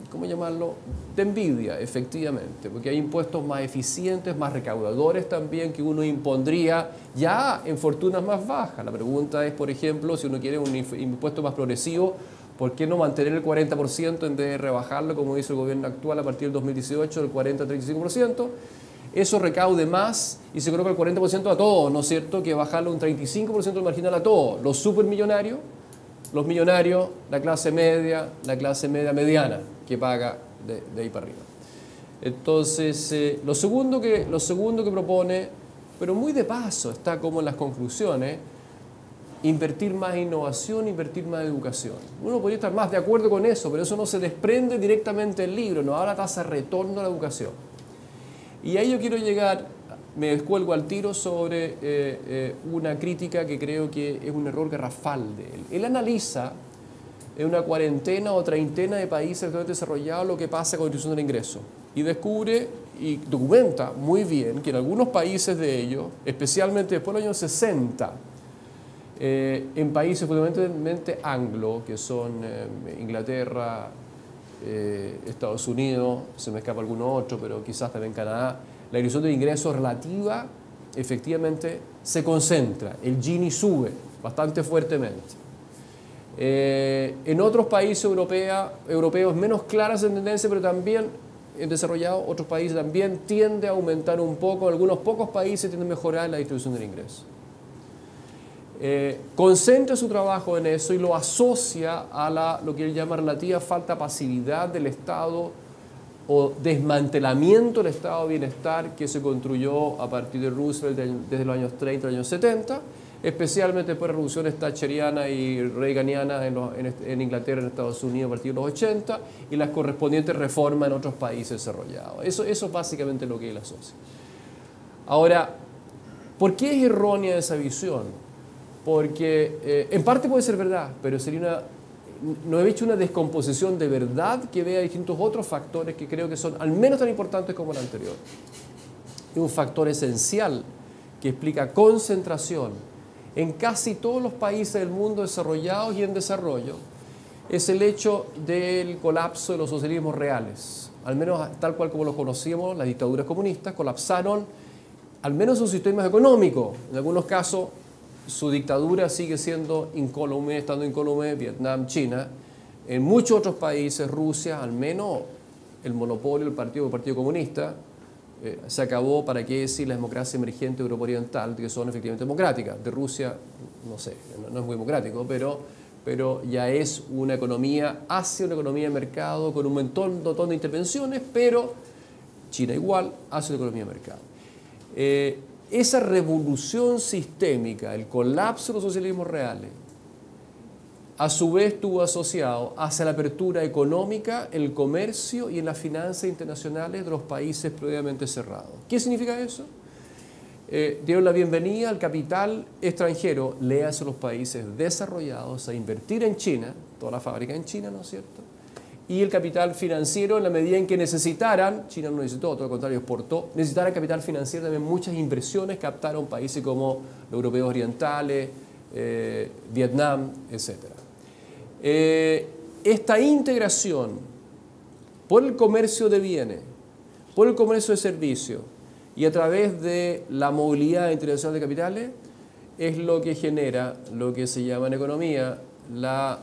¿cómo llamarlo?, de envidia, efectivamente, porque hay impuestos más eficientes, más recaudadores también, que uno impondría ya en fortunas más bajas. La pregunta es, por ejemplo, si uno quiere un impuesto más progresivo, ¿por qué no mantener el 40% en vez de rebajarlo, como dice el gobierno actual a partir del 2018, del 40 al 35%? Eso recaude más y se coloca el 40% a todos, ¿no es cierto?, que bajarle un 35% del marginal a todos. Los supermillonarios, los millonarios, la clase media mediana, que paga de ahí para arriba. Entonces, lo segundo que propone, pero muy de paso, está como en las conclusiones, invertir más en innovación, invertir más en educación. Uno podría estar más de acuerdo con eso, pero eso no se desprende directamente del libro, no habla tasa de retorno a la educación. Y ahí yo quiero llegar, me descuelgo al tiro sobre una crítica que creo que es un error garrafal de él. Él analiza en una cuarentena o treintena de países altamente desarrollados lo que pasa con la distribución del ingreso. Y descubre y documenta muy bien que en algunos países de ellos, especialmente después de los años 60, en países fundamentalmente anglo, que son Inglaterra, Estados Unidos, se me escapa alguno otro, pero quizás también Canadá, la distribución de ingresos relativa efectivamente se concentra, el Gini sube bastante fuertemente. En otros países europeos menos claras en tendencia, pero también en desarrollados, otros países también tiende a aumentar un poco, algunos pocos países tienden a mejorar la distribución del ingreso. Concentra su trabajo en eso y lo asocia a lo que él llama relativa falta de pasividad del Estado o desmantelamiento del estado de bienestar que se construyó a partir de Roosevelt desde los años 30 a los años 70, especialmente después de revoluciones thatcherianas y reaganianas en Inglaterra, en Estados Unidos a partir de los 80 y las correspondientes reformas en otros países desarrollados. Eso básicamente es lo que él asocia. Ahora, ¿por qué es errónea esa visión? Porque en parte puede ser verdad, pero no he hecho una descomposición de verdad que vea distintos otros factores que creo que son al menos tan importantes como el anterior. Es un factor esencial que explica concentración en casi todos los países del mundo desarrollados y en desarrollo, es el hecho del colapso de los socialismos reales. Al menos tal cual como los conocíamos, las dictaduras comunistas colapsaron al menos sus sistemas económicos. En algunos casos, su dictadura sigue siendo incólume, estando incólume, Vietnam, China. En muchos otros países, Rusia, al menos el monopolio del Partido Comunista se acabó. ¿Para qué decir la democracia emergente Europa Oriental, que son efectivamente democráticas? De Rusia, no sé, no es muy democrático, pero pero ya es una economía hacia una economía de mercado con un montón de intervenciones, pero China igual hace una economía de mercado. Esa revolución sistémica, el colapso de los socialismos reales, a su vez estuvo asociado hacia la apertura económica, el comercio y en las finanzas internacionales de los países previamente cerrados. ¿Qué significa eso? Dieron la bienvenida al capital extranjero, léase los países desarrollados, a invertir en China, toda la fábrica en China, ¿no es cierto? Y el capital financiero, en la medida en que necesitaran, China no necesitó, todo lo contrario, exportó, necesitaran capital financiero, también muchas inversiones captaron países como los europeos orientales, Vietnam, etc. Esta integración por el comercio de bienes, por el comercio de servicios y a través de la movilidad internacional de capitales es lo que genera lo que se llama en economía la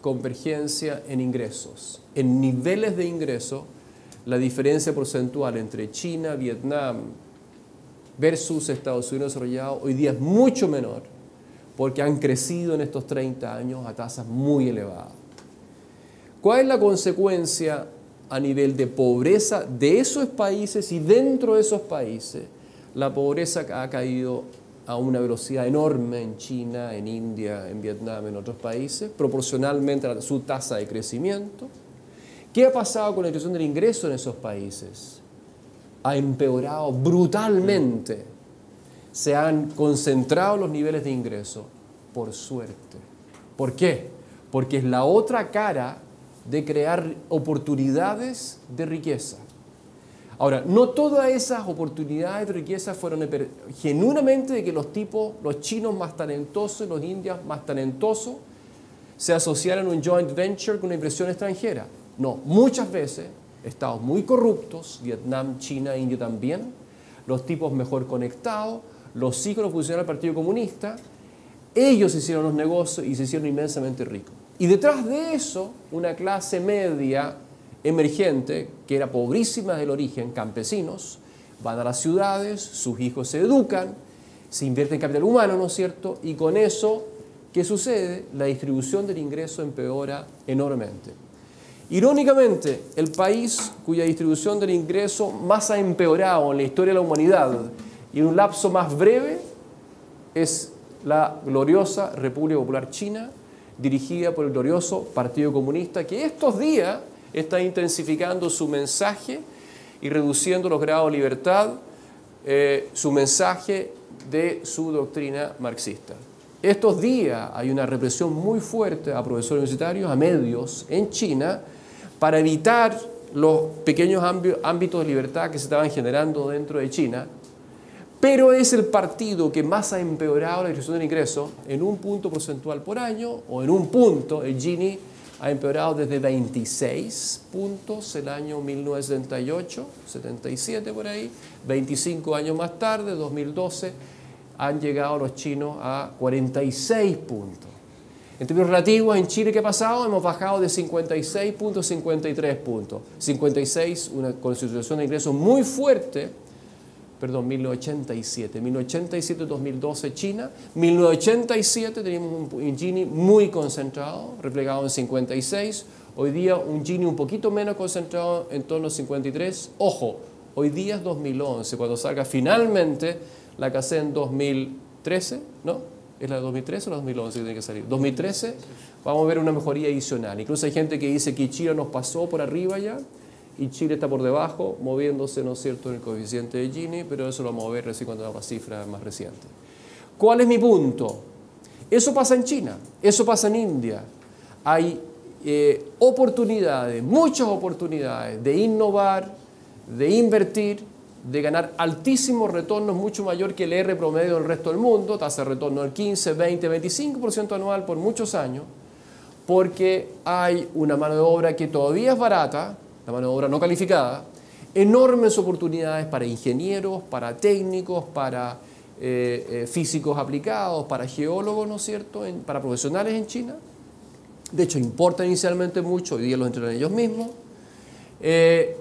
convergencia en ingresos. En niveles de ingreso, la diferencia porcentual entre China, Vietnam versus Estados Unidos desarrollado hoy día es mucho menor porque han crecido en estos 30 años a tasas muy elevadas. ¿Cuál es la consecuencia a nivel de pobreza de esos países? Y dentro de esos países, la pobreza ha caído a una velocidad enorme en China, en India, en Vietnam, en otros países, proporcionalmente a su tasa de crecimiento. ¿Qué ha pasado con la distribución del ingreso en esos países? Ha empeorado brutalmente. Se han concentrado los niveles de ingreso, por suerte. ¿Por qué? Porque es la otra cara de crear oportunidades de riqueza. Ahora, no todas esas oportunidades de riqueza fueron genuinamente de que los chinos más talentosos, los indios más talentosos, se asociaran a un joint venture con una inversión extranjera. No, muchas veces, estados muy corruptos, Vietnam, China, India también, los tipos mejor conectados, los hijos de los funcionarios del Partido Comunista, ellos hicieron los negocios y se hicieron inmensamente ricos. Y detrás de eso, una clase media emergente, que era pobrísima del origen, campesinos, van a las ciudades, sus hijos se educan, se invierte en capital humano, ¿no es cierto? Y con eso, ¿qué sucede? La distribución del ingreso empeora enormemente. Irónicamente, el país cuya distribución del ingreso más ha empeorado en la historia de la humanidad y en un lapso más breve es la gloriosa República Popular China, dirigida por el glorioso Partido Comunista, que estos días está intensificando su mensaje y reduciendo los grados de libertad, su mensaje de su doctrina marxista. Estos días hay una represión muy fuerte a profesores universitarios, a medios en China, para evitar los pequeños ámbitos de libertad que se estaban generando dentro de China, pero es el partido que más ha empeorado la distribución del ingreso en un punto porcentual por año, o en un punto, el Gini ha empeorado desde 26 puntos el año 1978, 77 por ahí, 25 años más tarde, 2012, han llegado los chinos a 46 puntos. En términos relativos, en Chile, ¿qué ha pasado? Hemos bajado de 56 puntos a 53 puntos. 56, una concentración de ingresos muy fuerte, 1987. 1987-2012 China. 1987 teníamos un Gini muy concentrado, replegado en 56. Hoy día un Gini un poquito menos concentrado, en torno a 53. Ojo, hoy día es 2011, cuando salga finalmente la CACEN en 2013, ¿no? ¿Es la de 2013 o la de 2011 que tiene que salir? 2013, vamos a ver una mejoría adicional. Incluso hay gente que dice que Chile nos pasó por arriba ya y Chile está por debajo, moviéndose, ¿no es cierto?, en el coeficiente de Gini, pero eso lo vamos a ver recién cuando hagamos cifras más recientes. ¿Cuál es mi punto? Eso pasa en China, eso pasa en India. Hay oportunidades, muchas oportunidades de innovar, de invertir, de ganar altísimos retornos, mucho mayor que el R promedio del resto del mundo, tasa de retorno del 15, 20, 25% anual por muchos años, porque hay una mano de obra que todavía es barata, la mano de obra no calificada, enormes oportunidades para ingenieros, para técnicos, para físicos aplicados, para geólogos, ¿no es cierto?, para profesionales en China. De hecho, importan inicialmente mucho, hoy día los entrenan ellos mismos.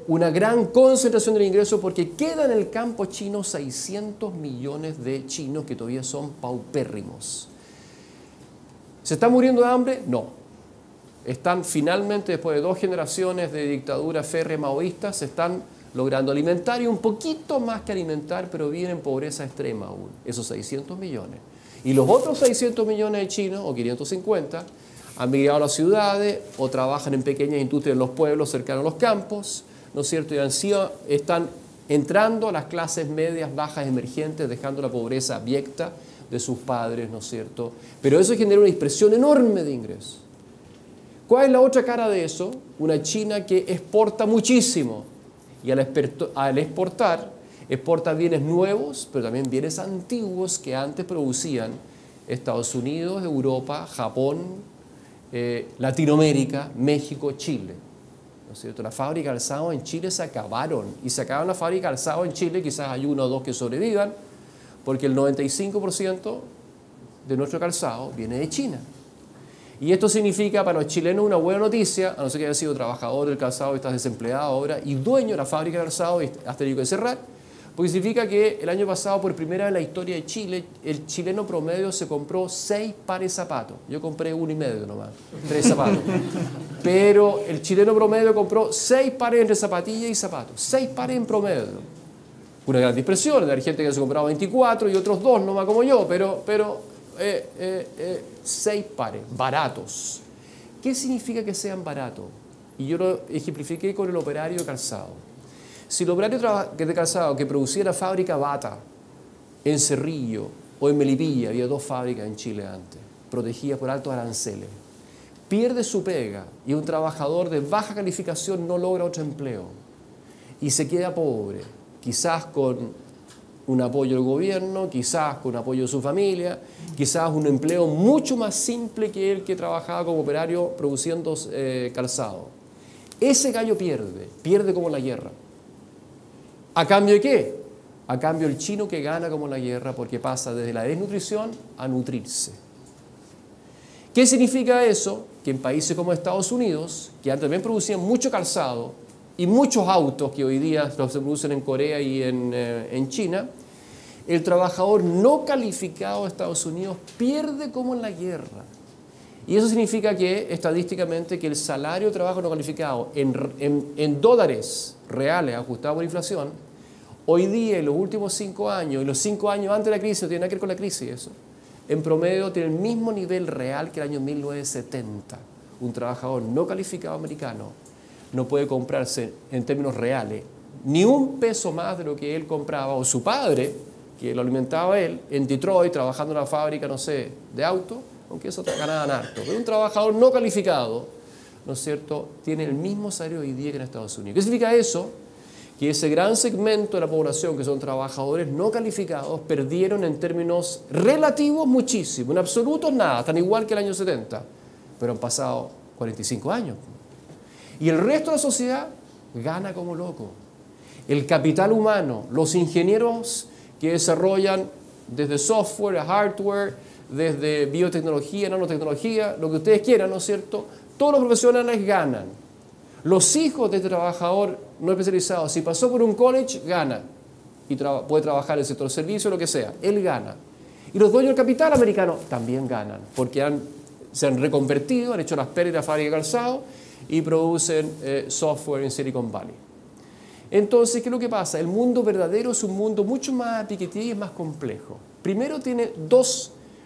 Una gran concentración del ingreso porque quedan en el campo chino 600 millones de chinos que todavía son paupérrimos. ¿Se están muriendo de hambre? No. Están finalmente, después de 2 generaciones de dictadura férrea maoísta, se están logrando alimentar y un poquito más que alimentar, pero viven en pobreza extrema aún, esos 600 millones. Y los otros 600 millones de chinos, o 550, han migrado a las ciudades o trabajan en pequeñas industrias en los pueblos cercanos a los campos, ¿no es cierto? Y están entrando a las clases medias, bajas, emergentes, dejando la pobreza abyecta de sus padres, ¿no es cierto? Pero eso genera una dispersión enorme de ingresos. ¿Cuál es la otra cara de eso? Una China que exporta muchísimo y al exportar, exporta bienes nuevos, pero también bienes antiguos que antes producían Estados Unidos, Europa, Japón, Latinoamérica, México, Chile. ¿No es cierto? Las fábricas de calzado en Chile se acabaron y se acaban las fábricas de calzado en Chile, quizás hay 1 o 2 que sobrevivan, porque el 95% de nuestro calzado viene de China. Y esto significa para los chilenos una buena noticia, a no ser que hayas sido trabajador del calzado y estás desempleado ahora, y dueño de la fábrica de calzado y has tenido que cerrar, porque significa que el año pasado, por primera vez en la historia de Chile, el chileno promedio se compró 6 pares de zapatos. Yo compré 1,5 nomás, 3 zapatos. Pero el chileno promedio compró 6 pares entre zapatillas y zapatos, 6 pares en promedio. Una gran dispersión, hay gente que se compraba 24 y otros 2 nomás como yo, pero 6 pares, baratos. ¿Qué significa que sean baratos? Y yo lo ejemplifiqué con el operario de calzado. Si el operario de calzado que producía la fábrica Bata en Cerrillo o en Melipilla, había 2 fábricas en Chile antes, protegidas por altos aranceles, pierde su pega y un trabajador de baja calificación no logra otro empleo y se queda pobre, quizás con un apoyo del gobierno, quizás con apoyo de su familia, quizás un empleo mucho más simple que el que trabajaba como operario produciendo calzado. Ese gallo pierde como la guerra. ¿A cambio de qué? A cambio el chino que gana como la guerra porque pasa desde la desnutrición a nutrirse. ¿Qué significa eso? Que en países como Estados Unidos, que antes también producían mucho calzado y muchos autos que hoy día se producen en Corea y en China, el trabajador no calificado de Estados Unidos pierde como en la guerra. Y eso significa que, estadísticamente, que el salario de trabajo no calificado en dólares reales ajustados por inflación, hoy día, en los últimos 5 años, y los 5 años antes de la crisis, no tiene nada que ver con la crisis eso, en promedio tiene el mismo nivel real que el año 1970. Un trabajador no calificado americano no puede comprarse, en términos reales, ni un peso más de lo que él compraba, o su padre, que lo alimentaba él, en Detroit, trabajando en una fábrica, no sé, de auto, aunque eso ganaban harto. Pero un trabajador no calificado, ¿no es cierto?, tiene el mismo salario hoy día que en Estados Unidos. ¿Qué significa eso? Que ese gran segmento de la población, que son trabajadores no calificados, perdieron en términos relativos muchísimo, en absolutos nada, tan igual que el año 70, pero han pasado 45 años. Y el resto de la sociedad gana como loco. El capital humano, los ingenieros que desarrollan desde software a hardware, desde biotecnología, nanotecnología, lo que ustedes quieran, ¿no es cierto? Todos los profesionales ganan. Los hijos de este trabajador no especializado, si pasó por un college, gana. Y puede trabajar en el sector servicio, lo que sea. Él gana. Y los dueños del capital americano también ganan, porque se han reconvertido, han hecho las pérdidas de fábrica de calzado y producen software en Silicon Valley. Entonces, ¿qué es lo que pasa? El mundo verdadero es un mundo mucho más Piketty y es más complejo. Primero tiene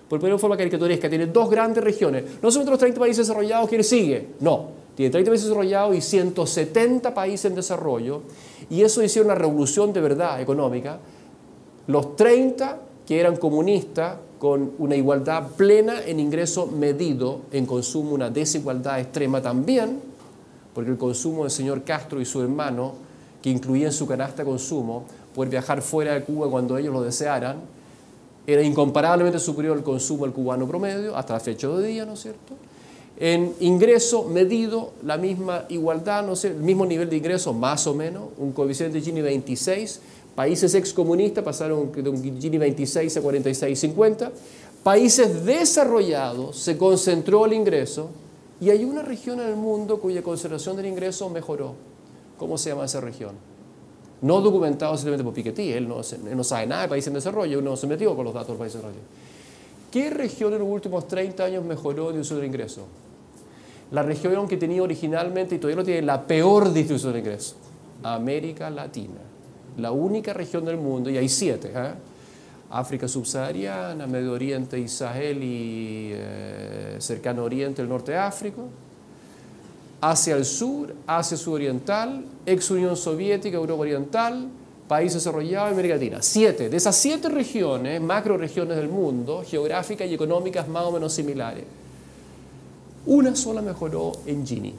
por ponerlo de forma caricaturesca, tiene 2 grandes regiones. No son los 30 países desarrollados que le sigue, no. Tiene 30 países desarrollados y 170 países en desarrollo. Y eso hicieron una revolución de verdad económica. Los 30 que eran comunistas, con una igualdad plena en ingreso medido, en consumo una desigualdad extrema también, porque el consumo del señor Castro y su hermano, que incluía en su canasta de consumo poder viajar fuera de Cuba cuando ellos lo desearan, era incomparablemente superior al consumo del cubano promedio, hasta la fecha de día, ¿no es cierto? En ingreso medido, la misma igualdad, no sé, el mismo nivel de ingreso, más o menos, un coeficiente Gini 26, países excomunistas pasaron de un Gini 26 a 46,50, países desarrollados se concentró el ingreso y hay una región en el mundo cuya concentración del ingreso mejoró. ¿Cómo se llama esa región? No documentado simplemente por Piketty, él no sabe nada de países en desarrollo, uno no se metió con los datos del país en desarrollo. ¿Qué región en los últimos 30 años mejoró la distribución de ingresos? La región que tenía originalmente y todavía no tiene la peor distribución de ingresos, América Latina. La única región del mundo, y hay 7, África subsahariana, Medio Oriente y Sahel y Cercano Oriente, el norte de África, Asia del Sur, Asia Sudoriental, ex Unión Soviética, Europa Oriental, países desarrollados y América Latina. 7. De esas 7 regiones, macro regiones del mundo, geográficas y económicas más o menos similares, una sola mejoró en Gini,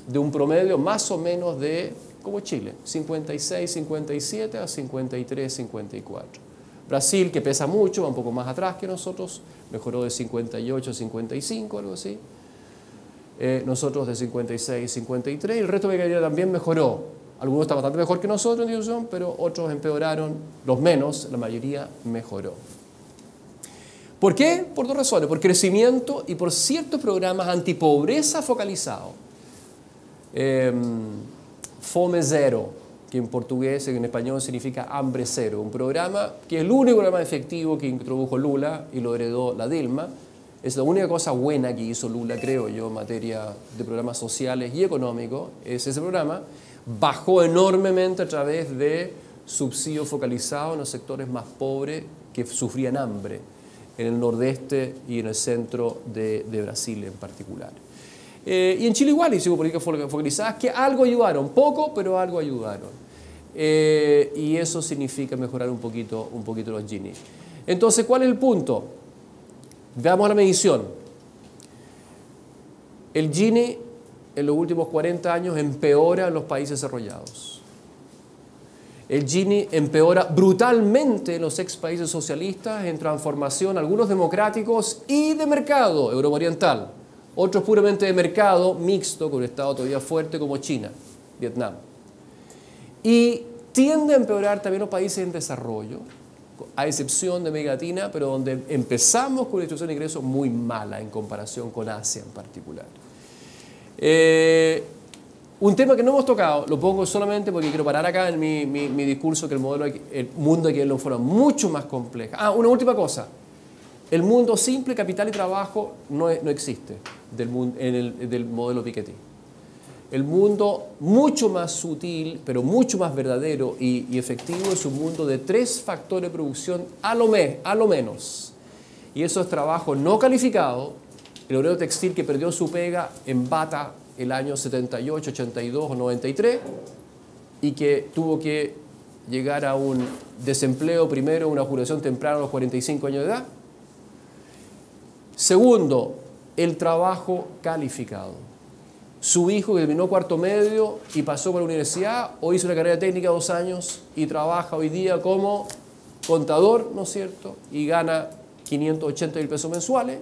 de un promedio más o menos de, como Chile, 56, 57 a 53, 54. Brasil, que pesa mucho, va un poco más atrás que nosotros, mejoró de 58 a 55, algo así. Nosotros de 56 a 53, y el resto de América Latina también mejoró. Algunos están bastante mejor que nosotros en distribución, pero otros empeoraron, los menos, la mayoría mejoró. ¿Por qué? Por 2 razones, por crecimiento y por ciertos programas antipobreza focalizados. Fome Zero, que en portugués y en español significa hambre cero, un programa que es el único programa efectivo que introdujo Lula y lo heredó la Dilma. Es la única cosa buena que hizo Lula, creo yo, en materia de programas sociales y económicos, es ese programa. Bajó enormemente a través de subsidios focalizados en los sectores más pobres que sufrían hambre, en el nordeste y en el centro de Brasil en particular. Y en Chile igual hicimos políticas focalizadas que algo ayudaron, poco, pero algo ayudaron. Y eso significa mejorar un poquito los Gini. Entonces, ¿cuál es el punto? Veamos la medición. El Gini en los últimos 40 años empeora en los países desarrollados. El Gini empeora brutalmente en los ex países socialistas en transformación, algunos democráticos y de mercado, Europa Oriental. Otros puramente de mercado, mixto, con un Estado todavía fuerte como China, Vietnam. Y tiende a empeorar también los países en desarrollo, a excepción de América Latina, pero donde empezamos con una distribución de ingresos muy mala en comparación con Asia en particular. Un tema que no hemos tocado, lo pongo solamente porque quiero parar acá en mi discurso, que el mundo hay que verlo de forma mucho más compleja. Una última cosa. El mundo simple, capital y trabajo no existe del modelo Piketty. El mundo mucho más sutil, pero mucho más verdadero y efectivo es un mundo de 3 factores de producción a lo menos. Y eso es trabajo no calificado, el obrero textil que perdió su pega en Bata el año 78, 82 o 93 y que tuvo que llegar a un desempleo primero, una jubilación temprana a los 45 años de edad. Segundo, el trabajo calificado. Su hijo que terminó cuarto medio y pasó por la universidad o hizo una carrera técnica 2 años y trabaja hoy día como contador, ¿no es cierto? Y gana 580.000 pesos mensuales.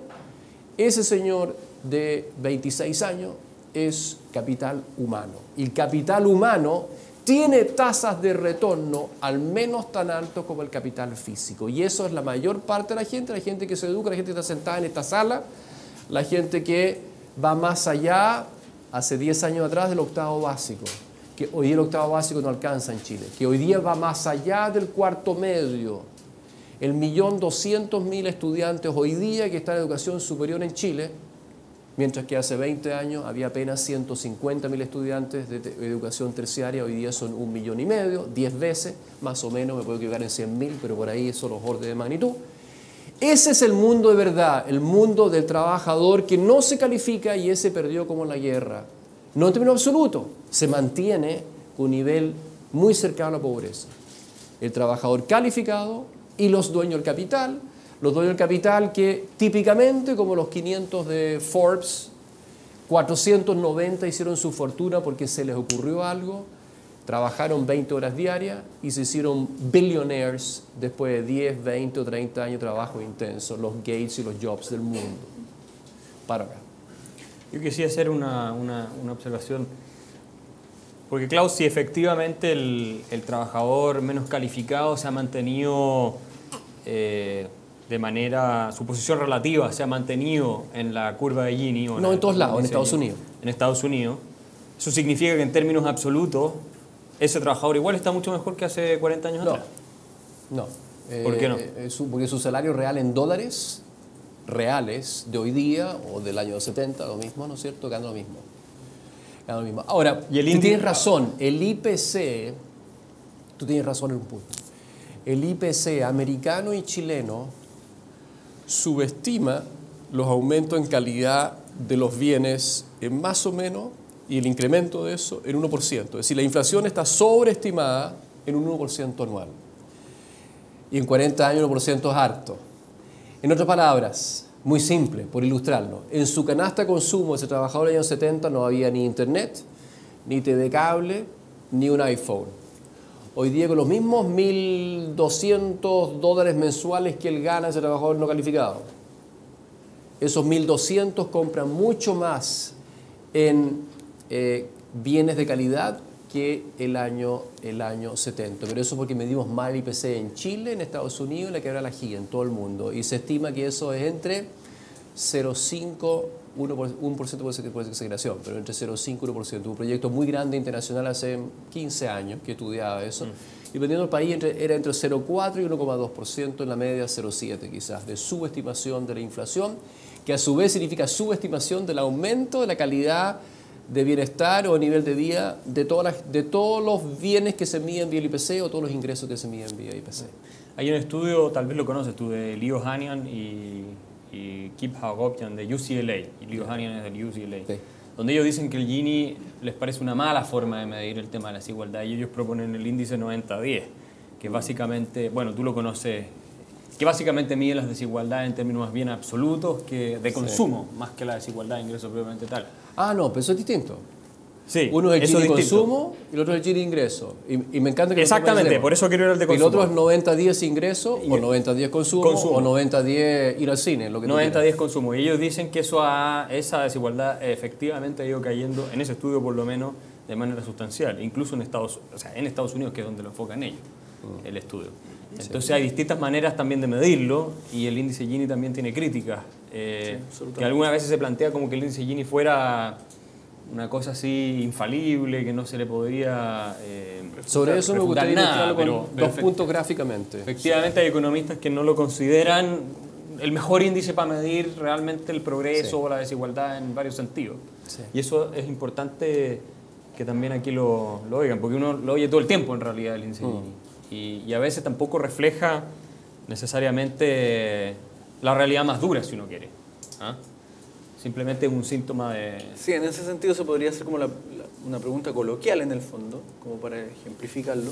Ese señor de 26 años es capital humano. Y el capital humano tiene tasas de retorno al menos tan altas como el capital físico. Y eso es la mayor parte de la gente que se educa, la gente que está sentada en esta sala, la gente que va más allá, hace 10 años atrás, del octavo básico, que hoy día el octavo básico no alcanza en Chile, que hoy día va más allá del cuarto medio. 1.200.000 estudiantes hoy día que están en educación superior en Chile, mientras que hace 20 años había apenas 150.000 estudiantes de educación terciaria, hoy día son 1,5 millones, 10 veces, más o menos, me puedo equivocar en 100.000, pero por ahí son los órdenes de magnitud. Ese es el mundo de verdad, el mundo del trabajador que no se califica y ese perdió como en la guerra. No en términos absolutos, se mantiene con un nivel muy cercano a la pobreza. El trabajador calificado y los dueños del capital. Los dueños del capital que típicamente, como los 500 de Forbes, 490 hicieron su fortuna porque se les ocurrió algo, trabajaron 20 horas diarias y se hicieron billionaires después de 10, 20 o 30 años de trabajo intenso, los Gates y los Jobs del mundo. Para acá. Yo quisiera hacer una observación, porque Klaus, si efectivamente el trabajador menos calificado se ha mantenido de manera, su posición relativa se ha mantenido en la curva de Gini. No, en todos lados, en Estados Unidos. En Estados Unidos. Eso significa que en términos absolutos, ese trabajador igual está mucho mejor que hace 40 años atrás. No. ¿Por qué no? Porque su salario real en dólares reales de hoy día o del año 70, lo mismo, ¿no es cierto? Gana lo mismo. Gana lo mismo. Ahora, Y el tú tienes razón, el IPC, tú tienes razón en un punto. El IPC americano y chileno subestima los aumentos en calidad de los bienes en más o menos, y el incremento de eso en 1%. Es decir, la inflación está sobreestimada en un 1% anual. Y en 40 años 1% es harto. En otras palabras, muy simple, por ilustrarlo, en su canasta de consumo de ese trabajador en los años 70 no había ni internet, ni TV cable, ni un iPhone. Hoy día con los mismos $1.200 mensuales que él gana ese trabajador no calificado, esos 1.200 compran mucho más en bienes de calidad que el año 70. Pero eso porque medimos mal el IPC en Chile, en Estados Unidos, en la quebrada la Giga, en todo el mundo. Y se estima que eso es entre 0,5, 1% puede ser exageración, pero entre 0,5 y 1%. Un proyecto muy grande internacional hace 15 años que estudiaba eso. Y dependiendo del país era entre 0,4 y 1,2%, en la media 0,7 quizás, de subestimación de la inflación, que a su vez significa subestimación del aumento de la calidad de bienestar o nivel de vida de todos los bienes que se miden vía el IPC o todos los ingresos que se miden vía IPC. Hay un estudio, tal vez lo conoces tú, de Leo Hanian y Kip Hagopian de UCLA, y Leo Hanian es del UCLA, Sí. donde ellos dicen que el Gini les parece una mala forma de medir el tema de la desigualdad, y ellos proponen el índice 90-10, que básicamente, bueno, tú lo conoces, que básicamente mide las desigualdades en términos más bien absolutos que de consumo, más que la desigualdad de ingresos propiamente tal. Ah, no, pero eso es distinto. Sí, Uno es el eso Gini distinto. consumo y el otro es el Gini ingreso. Y me encanta que Exactamente, por eso quiero ir al de consumo. el otro es 90-10 ingreso, o 90-10 consumo, o 90-10 ir al cine, lo que tú 90-10 consumo. Y ellos dicen que esa desigualdad efectivamente ha ido cayendo, en ese estudio por lo menos, de manera sustancial. Incluso en Estados Unidos, que es donde lo enfocan ellos, el estudio. Entonces hay distintas maneras también de medirlo, y el índice Gini también tiene críticas. Que algunas veces se plantea como que el índice Gini fuera una cosa así infalible, que no se le podría Sobre eso me gustaría nada, ilustrarlo con dos puntos gráficamente. Efectivamente hay economistas que no lo consideran el mejor índice para medir realmente el progreso o la desigualdad en varios sentidos. Sí. Y eso es importante que también aquí lo oigan, porque uno lo oye todo el tiempo en realidad el índice Gini. Y a veces tampoco refleja necesariamente la realidad más dura, si uno quiere. ¿Ah? Simplemente es un síntoma de... Sí, en ese sentido se podría hacer como una pregunta coloquial en el fondo, como para ejemplificarlo.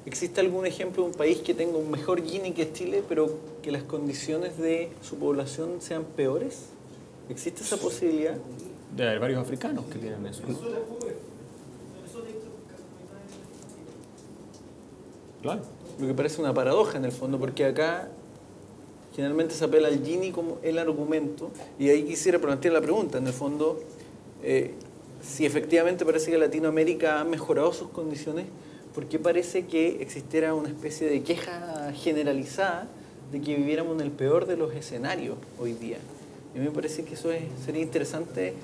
¿Existe algún ejemplo de un país que tenga un mejor Gini que Chile, pero que las condiciones de su población sean peores? ¿Existe esa posibilidad? Debe haber varios africanos que tienen eso. Claro. Lo que parece una paradoja en el fondo, porque acá generalmente se apela al Gini como el argumento, y ahí quisiera plantear la pregunta, en el fondo, si efectivamente parece que Latinoamérica ha mejorado sus condiciones, ¿por qué parece que existiera una especie de queja generalizada de que viviéramos en el peor de los escenarios hoy día? Y a mí me parece que eso sería interesante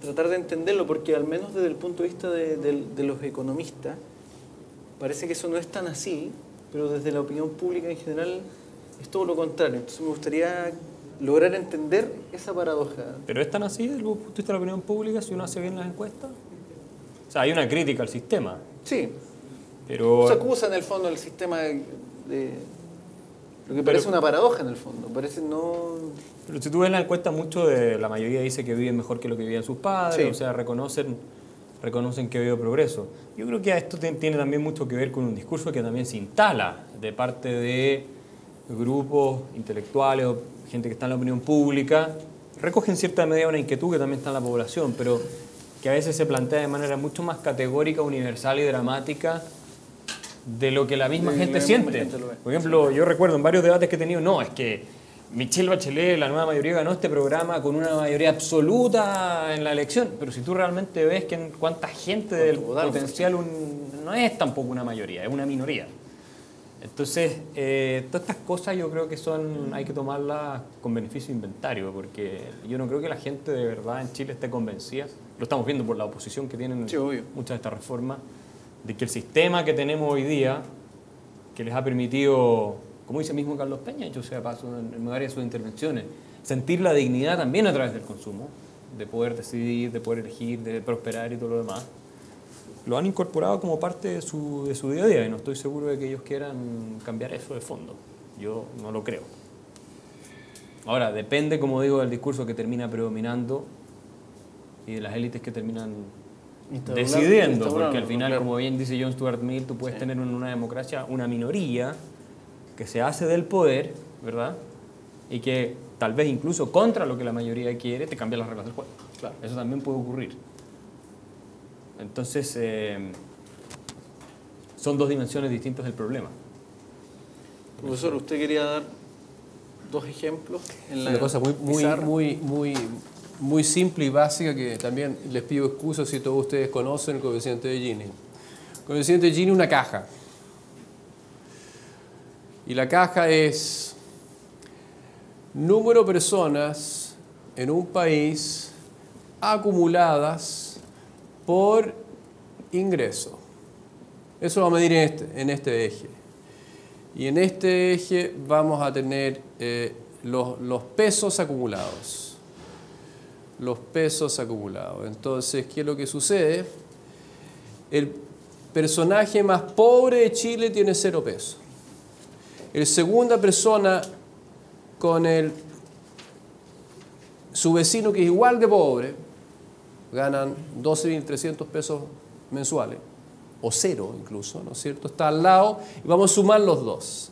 tratar de entenderlo, porque al menos desde el punto de vista de los economistas, parece que eso no es tan así, pero desde la opinión pública en general es todo lo contrario. Entonces me gustaría lograr entender esa paradoja. ¿Pero es tan así desde el punto de vista de la opinión pública si uno hace bien las encuestas? O sea, hay una crítica al sistema, Sí, pero... se acusa en el fondo el sistema de lo que parece una paradoja en el fondo. Parece no... Pero si tú ves la encuesta, la mayoría dice que viven mejor que lo que vivían sus padres, Sí. o sea, reconocen que ha habido progreso. Yo creo que esto tiene también mucho que ver con un discurso que también se instala de parte de grupos intelectuales o gente que está en la opinión pública. Recoge en cierta medida una inquietud que también está en la población, pero que a veces se plantea de manera mucho más categórica, universal y dramática de lo que la misma gente siente. Por ejemplo, yo recuerdo en varios debates que he tenido, no, es que Michelle Bachelet, la nueva mayoría, ganó este programa con una mayoría absoluta en la elección, pero si tú realmente ves que cuánta gente del potencial no es tampoco una mayoría, es una minoría. Entonces, todas estas cosas yo creo que hay que tomarlas con beneficio de inventario, porque yo no creo que la gente de verdad en Chile esté convencida, lo estamos viendo por la oposición que tienen muchas de estas reformas, de que el sistema que tenemos hoy día, que les ha permitido como dice mismo Carlos Peña, hecho sea paso en varias de sus intervenciones, sentir la dignidad también a través del consumo, de poder decidir, de poder elegir, de prosperar y todo lo demás, lo han incorporado como parte de su día a día y no estoy seguro de que ellos quieran cambiar eso de fondo. Yo no lo creo. Ahora, depende, como digo, del discurso que termina predominando y de las élites que terminan decidiendo, porque al final, como bien dice John Stuart Mill, tú puedes tener en una democracia una minoría que se hace del poder, ¿verdad? Y que tal vez incluso contra lo que la mayoría quiere, te cambia las reglas del juego. Claro. Eso también puede ocurrir. Entonces, son dos dimensiones distintas del problema. Profesor, ¿usted quería dar dos ejemplos? Una cosa muy simple y básica que también les pido excusas si todos ustedes conocen el coeficiente de Gini. El coeficiente de Gini es una caja. Y la caja es número de personas en un país acumuladas por ingreso. Eso lo vamos a medir en este eje. Y en este eje vamos a tener los pesos acumulados. Los pesos acumulados. Entonces, ¿qué es lo que sucede? El personaje más pobre de Chile tiene 0 pesos. La segunda persona con su vecino, que es igual de pobre, ganan 12.300 pesos mensuales, o 0 incluso, ¿no es cierto? Está al lado y vamos a sumar los dos.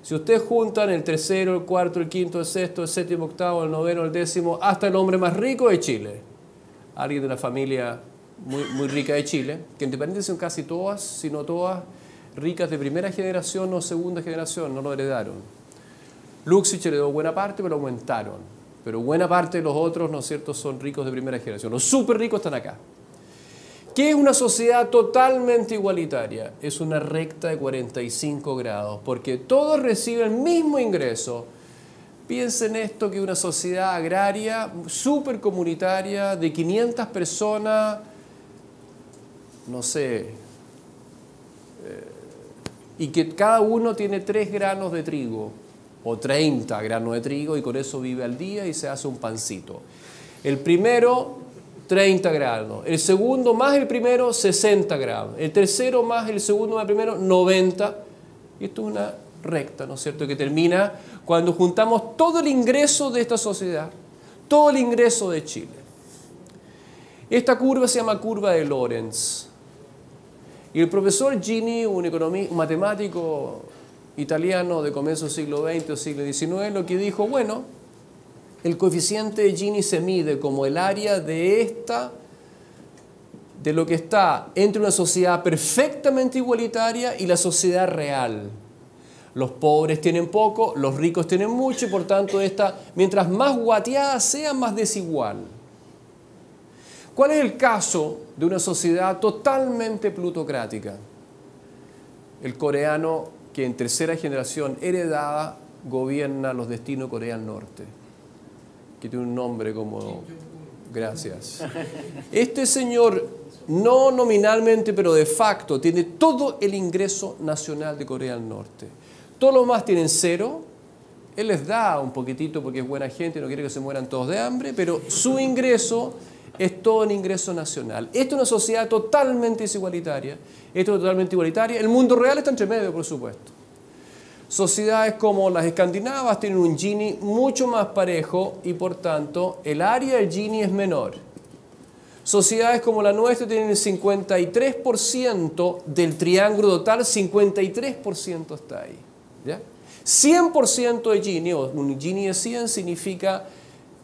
Si ustedes juntan el tercero, el cuarto, el quinto, el sexto, el séptimo, octavo, el noveno, el décimo, hasta el hombre más rico de Chile, alguien de una familia muy rica de Chile, que independientemente son casi todas, si no todas, ricas de primera generación o segunda generación, no lo heredaron. Luxich heredó buena parte, pero aumentaron. Pero buena parte de los otros, ¿no es cierto?, son ricos de primera generación. Los súper ricos están acá. ¿Qué es una sociedad totalmente igualitaria? Es una recta de 45 grados, porque todos reciben el mismo ingreso. Piensen esto, que una sociedad agraria, súper comunitaria, de 500 personas, no sé, y que cada uno tiene 3 granos de trigo o 30 granos de trigo y con eso vive al día y se hace un pancito. El primero, 30 granos. El segundo más el primero, 60 gramos. El tercero más el segundo más el primero, 90. Y esto es una recta, ¿no es cierto?, que termina cuando juntamos todo el ingreso de esta sociedad, todo el ingreso de Chile. Esta curva se llama curva de Lorenz. Y el profesor Gini, un matemático italiano de comienzo del siglo XX o siglo XIX, lo que dijo, bueno, el coeficiente de Gini se mide como el área de lo que está entre una sociedad perfectamente igualitaria y la sociedad real. Los pobres tienen poco, los ricos tienen mucho y por tanto mientras más guateada sea, más desigual. ¿Cuál es el caso de una sociedad totalmente plutocrática? El coreano que en tercera generación heredada gobierna los destinos de Corea del Norte, que tiene un nombre como... Gracias. Este señor, no nominalmente, pero de facto, tiene todo el ingreso nacional de Corea del Norte. Todos los más tienen 0. Él les da un poquitito porque es buena gente, no quiere que se mueran todos de hambre, pero su ingreso es todo el ingreso nacional. Esto es una sociedad totalmente desigualitaria. Esto es totalmente igualitaria. El mundo real está entre medio, por supuesto. Sociedades como las escandinavas tienen un Gini mucho más parejo y, por tanto, el área del Gini es menor. Sociedades como la nuestra tienen el 53% del triángulo total, 53% está ahí. ¿Ya? 100% de Gini, o un Gini de 100, significa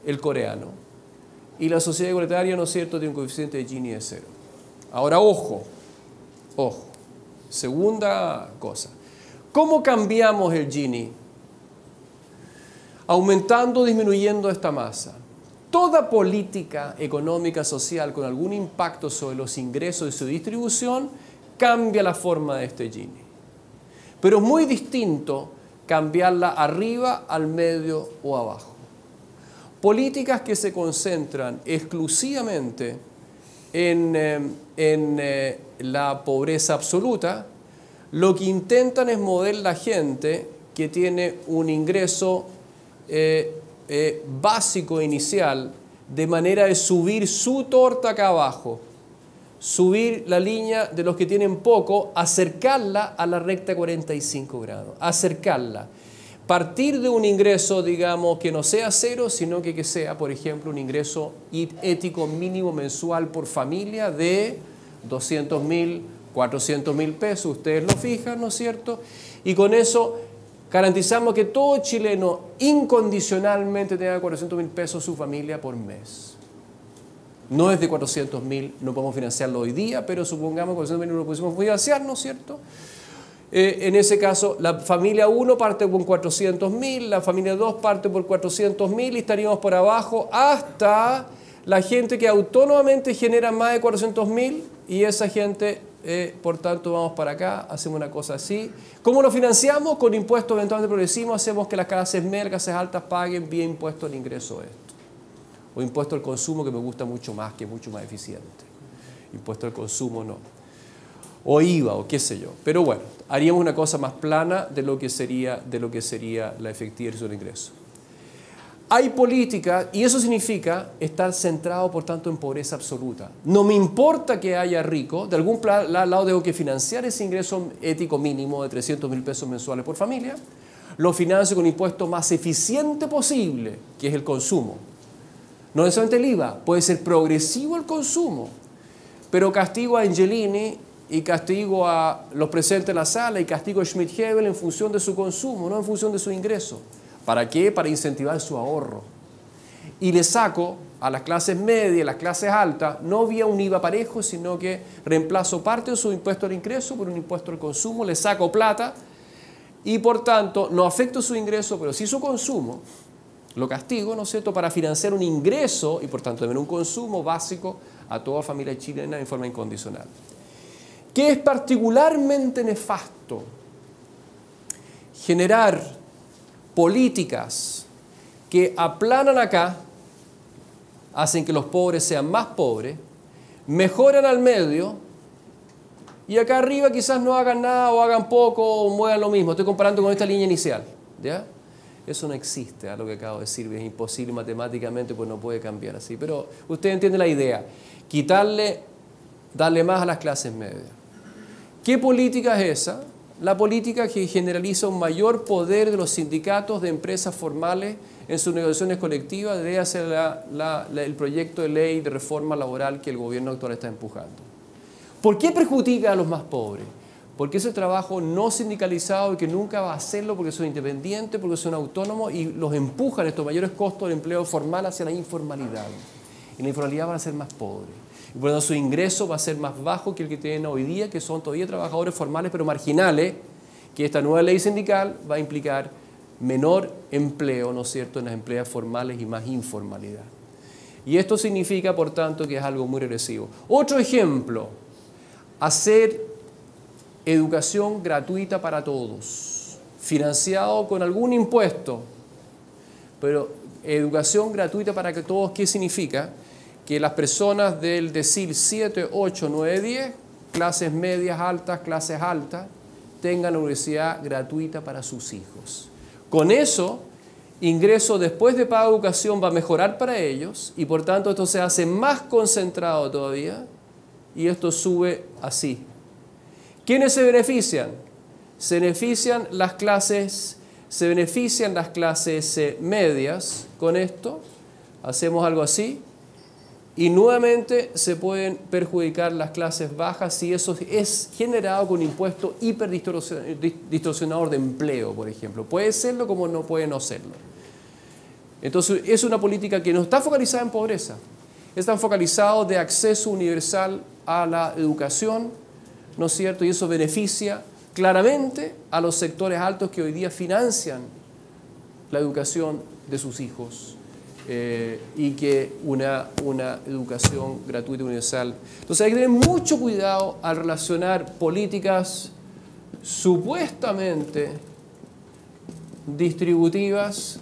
el coreano. Y la sociedad igualitaria, ¿no es cierto?, tiene un coeficiente de Gini de 0. Ahora, ojo. Segunda cosa. ¿Cómo cambiamos el Gini? Aumentando o disminuyendo esta masa. Toda política económica social con algún impacto sobre los ingresos y su distribución cambia la forma de este Gini. Pero es muy distinto cambiarla arriba, al medio o abajo. Políticas que se concentran exclusivamente en la pobreza absoluta, lo que intentan es mover la gente que tiene un ingreso básico inicial, de manera de subir su torta acá abajo, subir la línea de los que tienen poco, acercarla a la recta 45 grados, acercarla. Partir de un ingreso, digamos, que no sea cero, sino que sea, por ejemplo, un ingreso ético mínimo mensual por familia de 200.000, 400.000 pesos. Ustedes lo fijan, ¿no es cierto? Y con eso garantizamos que todo chileno incondicionalmente tenga 400.000 pesos su familia por mes. No es de 400.000, no podemos financiarlo hoy día, pero supongamos que 400.000 no lo pudiésemos financiar, ¿no es cierto? En ese caso, la familia 1 parte por 400.000, la familia 2 parte por 400.000 y estaríamos por abajo hasta la gente que autónomamente genera más de 400.000 y esa gente, por tanto, vamos para acá, hacemos una cosa así. ¿Cómo lo financiamos? Con impuestos eventualmente progresivos, hacemos que las clases medias, las clases altas paguen vía impuesto al ingreso esto. O impuesto al consumo, que me gusta mucho más, que es mucho más eficiente. Impuesto al consumo no. O IVA, o qué sé yo. Pero bueno, haríamos una cosa más plana de lo que sería la efectividad del ingreso. Hay política, y eso significa estar centrado, por tanto, en pobreza absoluta. No me importa que haya rico, de algún lado tengo que financiar ese ingreso ético mínimo de 300.000 pesos mensuales por familia, lo financio con el impuesto más eficiente posible, que es el consumo. No necesariamente el IVA, puede ser progresivo el consumo, pero castigo a Angelini y castigo a los presentes en la sala y castigo a Schmidt-Hebel en función de su consumo, no en función de su ingreso. ¿Para qué? Para incentivar su ahorro. Y le saco a las clases medias, las clases altas, no vía un IVA parejo, sino que reemplazo parte de su impuesto al ingreso por un impuesto al consumo, le saco plata y por tanto no afecto su ingreso, pero sí su consumo. Lo castigo, ¿no es cierto?, para financiar un ingreso y por tanto también un consumo básico a toda familia chilena en forma incondicional. ¿Qué es particularmente nefasto? Generar políticas que aplanan acá, hacen que los pobres sean más pobres, mejoran al medio y acá arriba quizás no hagan nada o hagan poco o muevan lo mismo. Estoy comparando con esta línea inicial, ¿ya? Eso no existe, lo que acabo de decir, es imposible matemáticamente, pues no puede cambiar así. Pero usted entiende la idea, darle más a las clases medias. ¿Qué política es esa? La política que generaliza un mayor poder de los sindicatos de empresas formales en sus negociaciones colectivas debe ser el proyecto de ley de reforma laboral que el gobierno actual está empujando. ¿Por qué perjudica a los más pobres? Porque ese trabajo no sindicalizado y que nunca va a hacerlo porque son independientes, porque son autónomos y los empujan estos mayores costos del empleo formal hacia la informalidad. Y la informalidad van a ser más pobres. Y por lo tanto su ingreso va a ser más bajo que el que tienen hoy día, que son todavía trabajadores formales pero marginales, que esta nueva ley sindical va a implicar menor empleo, ¿no es cierto?, en las empleas formales y más informalidad. Y esto significa, por tanto, que es algo muy regresivo. Otro ejemplo, hacer educación gratuita para todos, financiado con algún impuesto, pero educación gratuita para que todos, ¿qué significa? Que las personas del decil 7, 8, 9, 10, clases medias altas, clases altas, tengan la universidad gratuita para sus hijos. Con eso, ingreso después de pago de educación va a mejorar para ellos y por tanto esto se hace más concentrado todavía y esto sube así. ¿Quiénes se benefician? Se benefician las clases medias con esto. Hacemos algo así. Y nuevamente se pueden perjudicar las clases bajas si eso es generado con un impuesto hiperdistorsionador de empleo, por ejemplo. Puede serlo como no puede no serlo. Entonces es una política que no está focalizada en pobreza. Está focalizado de acceso universal a la educación, ¿no es cierto? Y eso beneficia claramente a los sectores altos que hoy día financian la educación de sus hijos y que una educación gratuita y universal. Entonces hay que tener mucho cuidado al relacionar políticas supuestamente distributivas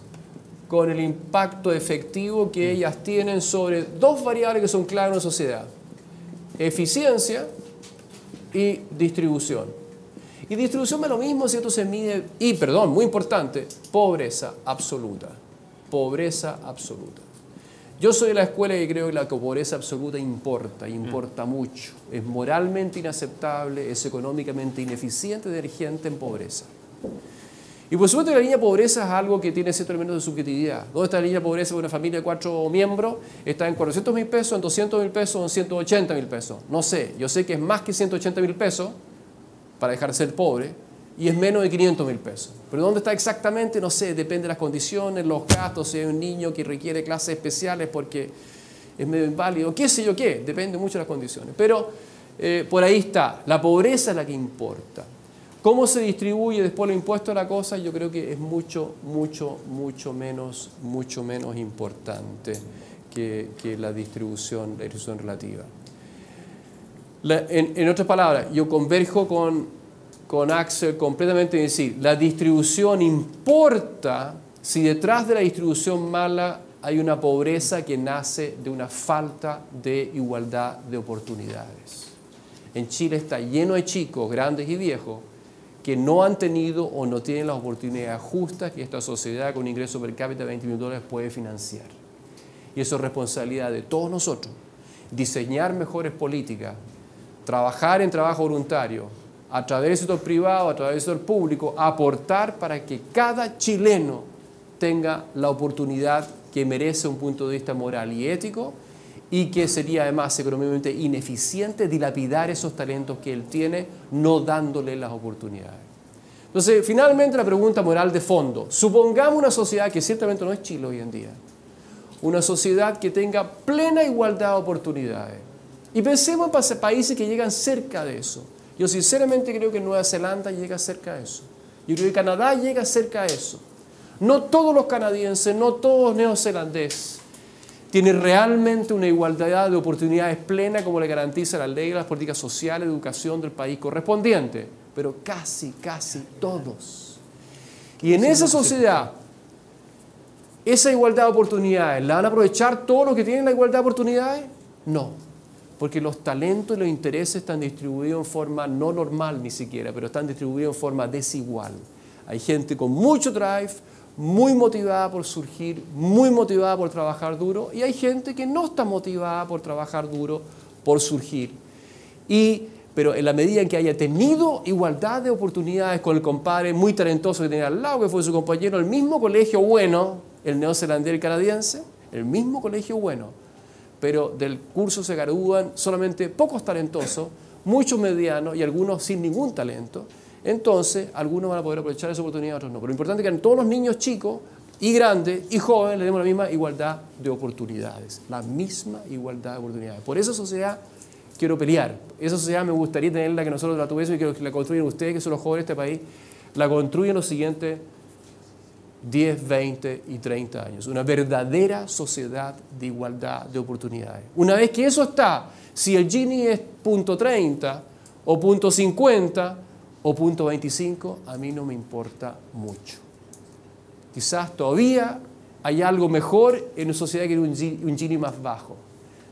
con el impacto efectivo que ellas tienen sobre dos variables que son claves en una sociedad: eficiencia y distribución. Y distribución es lo mismo si esto se mide, y perdón, muy importante, pobreza absoluta. Pobreza absoluta. Yo soy de la escuela que creo que la pobreza absoluta importa mucho. Es moralmente inaceptable, es económicamente ineficiente tener gente en pobreza. Y por supuesto que la línea de pobreza es algo que tiene cierto elemento de subjetividad. ¿Dónde está la línea de pobreza de una familia de 4 miembros? Está en 400.000 pesos, en 200.000 pesos, en 180.000 pesos. No sé, yo sé que es más que 180.000 pesos para dejar de ser pobre y es menos de 500.000 pesos. Pero ¿dónde está exactamente? No sé, depende de las condiciones, los gastos, si hay un niño que requiere clases especiales porque es medio inválido, qué sé yo qué, depende mucho de las condiciones. Pero por ahí está, la pobreza es la que importa. ¿Cómo se distribuye después los impuestos a la cosa? Yo creo que es mucho menos importante que la distribución relativa. En otras palabras, yo converjo con Axel completamente en decir, la distribución importa si detrás de la distribución mala hay una pobreza que nace de una falta de igualdad de oportunidades. En Chile está lleno de chicos, grandes y viejos, que no han tenido o no tienen las oportunidades justas que esta sociedad con un ingreso per cápita de $20.000 puede financiar. Y eso es responsabilidad de todos nosotros. Diseñar mejores políticas, trabajar en trabajo voluntario, a través del sector privado, a través del sector público, aportar para que cada chileno tenga la oportunidad que merece un punto de vista moral y ético y que sería además económicamente ineficiente dilapidar esos talentos que él tiene no dándole las oportunidades. Entonces, finalmente la pregunta moral de fondo. Supongamos una sociedad que ciertamente no es Chile hoy en día, una sociedad que tenga plena igualdad de oportunidades. Y pensemos en países que llegan cerca de eso. Yo sinceramente creo que Nueva Zelanda llega cerca de eso. Yo creo que Canadá llega cerca de eso. No todos los canadienses, no todos los neozelandeses tienen realmente una igualdad de oportunidades plena como le garantiza la ley, las políticas sociales, de educación del país correspondiente, pero casi todos. Y en esa sociedad, esa igualdad de oportunidades, ¿la van a aprovechar todos los que tienen la igualdad de oportunidades? No, porque los talentos y los intereses están distribuidos en forma no normal ni siquiera, pero están distribuidos en forma desigual. Hay gente con mucho drive, muy motivada por surgir, muy motivada por trabajar duro, y hay gente que no está motivada por trabajar duro, por surgir. Pero en la medida en que haya tenido igualdad de oportunidades con el compadre muy talentoso que tenía al lado, que fue su compañero, el mismo colegio bueno, el neozelandés y el canadiense, el mismo colegio bueno, pero del curso se gradúan solamente pocos talentosos, muchos medianos y algunos sin ningún talento. Entonces, algunos van a poder aprovechar esa oportunidad, otros no. Pero lo importante es que a todos los niños chicos y grandes y jóvenes le demos la misma igualdad de oportunidades. La misma igualdad de oportunidades. Por esa sociedad quiero pelear. Esa sociedad me gustaría tenerla, que nosotros la tuviésemos y que la construyan ustedes, que son los jóvenes de este país. La construyen los siguientes 10, 20 y 30 años. Una verdadera sociedad de igualdad de oportunidades. Una vez que eso está, si el Gini es .30 o .50 o .25, a mí no me importa mucho. Quizás todavía hay algo mejor en una sociedad que tiene un Gini más bajo.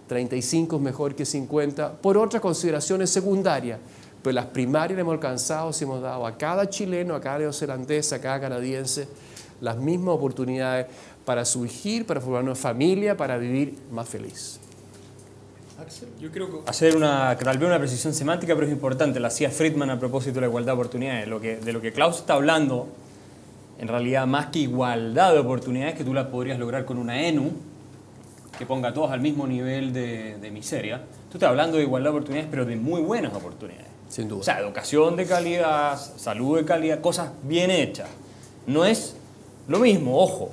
35 es mejor que 50, por otras consideraciones secundarias. Pero las primarias las hemos alcanzado si hemos dado a cada chileno, a cada neozelandés, a cada canadiense, las mismas oportunidades para surgir, para formar una familia, para vivir más feliz. Yo creo que hacer tal vez una precisión semántica, pero es importante, la hacía Friedman a propósito de la igualdad de oportunidades. De lo que Klaus está hablando, en realidad, más que igualdad de oportunidades, que tú las podrías lograr con una ENU, que ponga a todos al mismo nivel de miseria. Tú estás hablando de igualdad de oportunidades, pero de muy buenas oportunidades. Sin duda. O sea, educación de calidad, salud de calidad, cosas bien hechas. No es lo mismo, ojo.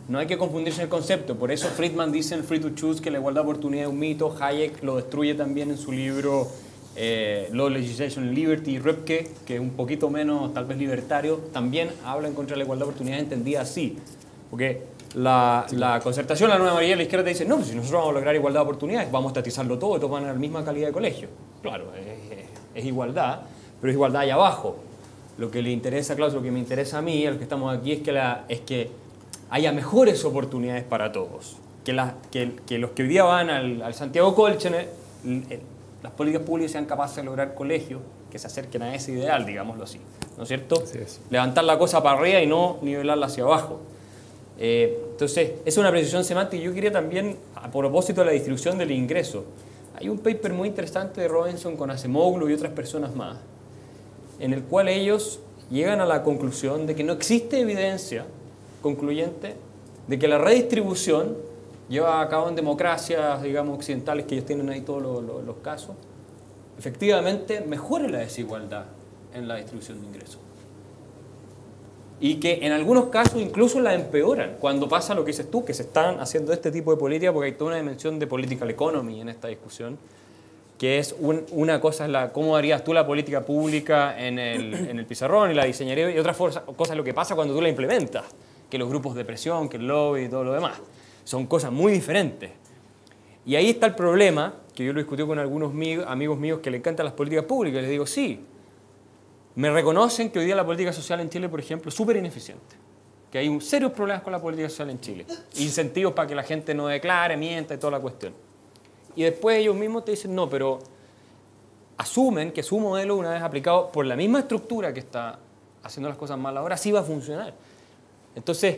No hay que confundirse el concepto. Por eso Friedman dice en Free to Choose que la igualdad de oportunidad es un mito. Hayek lo destruye también en su libro Law, Legislation and Liberty. Y Röpke, que es un poquito menos tal vez libertario, también habla en contra de la igualdad de oportunidad entendida así. Porque la concertación, la nueva mayoría de la izquierda dice, no, pues si nosotros vamos a lograr igualdad de oportunidades, vamos a estatizarlo todo y todos van a la misma calidad de colegio. Claro, es igualdad, pero es igualdad allá abajo. Lo que le interesa a Klaus, lo que me interesa a mí, a los que estamos aquí, es que haya mejores oportunidades para todos. Que los que hoy día van al Santiago College, las políticas públicas sean capaces de lograr colegios que se acerquen a ese ideal, digámoslo así, ¿no es cierto? Así es. Levantar la cosa para arriba y no nivelarla hacia abajo. Entonces, es una precisión semántica. Yo quería también, a propósito de la distribución del ingreso, hay un paper muy interesante de Robinson con Acemoglu y otras personas más, en el cual ellos llegan a la conclusión de que no existe evidencia concluyente de que la redistribución lleva a cabo en democracias, digamos, occidentales, que ellos tienen ahí todos los casos, efectivamente mejore la desigualdad en la distribución de ingresos. Y que en algunos casos incluso la empeoran cuando pasa lo que dices tú, que se están haciendo este tipo de política, porque hay toda una dimensión de political economy en esta discusión, que es una cosa es cómo harías tú la política pública en el pizarrón y la diseñaría, y otra cosa es lo que pasa cuando tú la implementas, que los grupos de presión, que el lobby y todo lo demás. Son cosas muy diferentes. Y ahí está el problema, que yo lo discutí con algunos amigos míos que le encantan las políticas públicas, y les digo, sí, me reconocen que hoy día la política social en Chile, por ejemplo, es súper ineficiente, que hay serios problemas con la política social en Chile, incentivos para que la gente no declare, mienta y toda la cuestión. Y después ellos mismos te dicen, no, pero asumen que su modelo, una vez aplicado por la misma estructura que está haciendo las cosas mal ahora, sí va a funcionar. Entonces,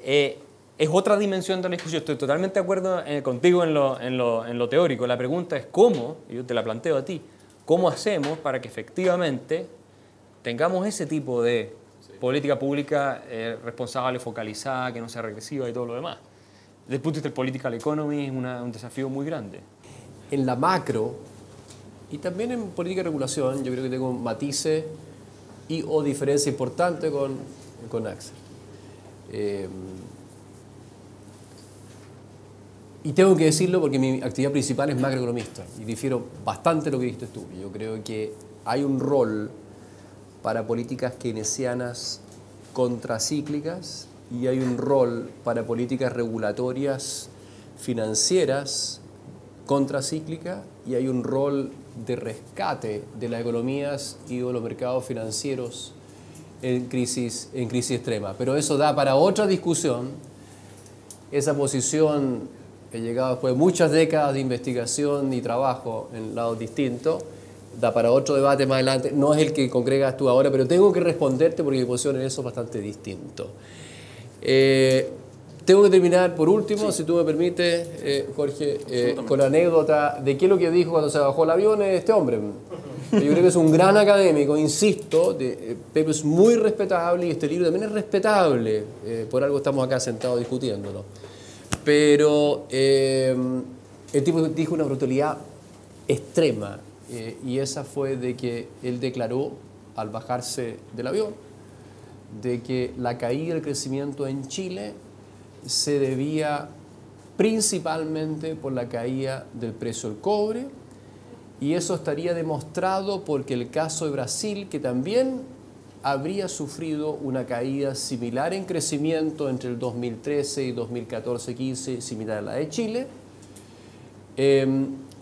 es otra dimensión de la discusión. Estoy totalmente de acuerdo contigo en lo teórico. La pregunta es cómo, y yo te la planteo a ti, ¿cómo hacemos para que efectivamente tengamos ese tipo de política pública responsable, focalizada, que no sea regresiva y todo lo demás? Desde el punto de vista del political economy es un desafío muy grande. En la macro, y también en política de regulación, yo creo que tengo matices y o diferencia importante con Axel. Y tengo que decirlo porque mi actividad principal es macroeconomista y difiero bastante de lo que dijiste tú. Yo creo que hay un rol para políticas keynesianas contracíclicas y hay un rol para políticas regulatorias financieras contracíclicas y hay un rol de rescate de las economías y de los mercados financieros en crisis extrema. Pero eso da para otra discusión. Esa posición he llegado después de muchas décadas de investigación y trabajo en lados distintos, da para otro debate más adelante, no es el que congregas tú ahora, pero tengo que responderte porque mi posición en eso es bastante distinto. Tengo que terminar por último, si tú me permites, Jorge, con la anécdota de qué es lo que dijo cuando se bajó el avión este hombre. Yo creo que es un gran académico, insisto, Pepe es muy respetable y este libro también es respetable, por algo estamos acá sentados discutiéndolo. Pero el tipo dijo una brutalidad extrema y esa fue de que él declaró al bajarse del avión de que la caída del crecimiento en Chile se debía principalmente por la caída del precio del cobre y eso estaría demostrado porque el caso de Brasil, que también habría sufrido una caída similar en crecimiento entre el 2013 y 2014-15, similar a la de Chile.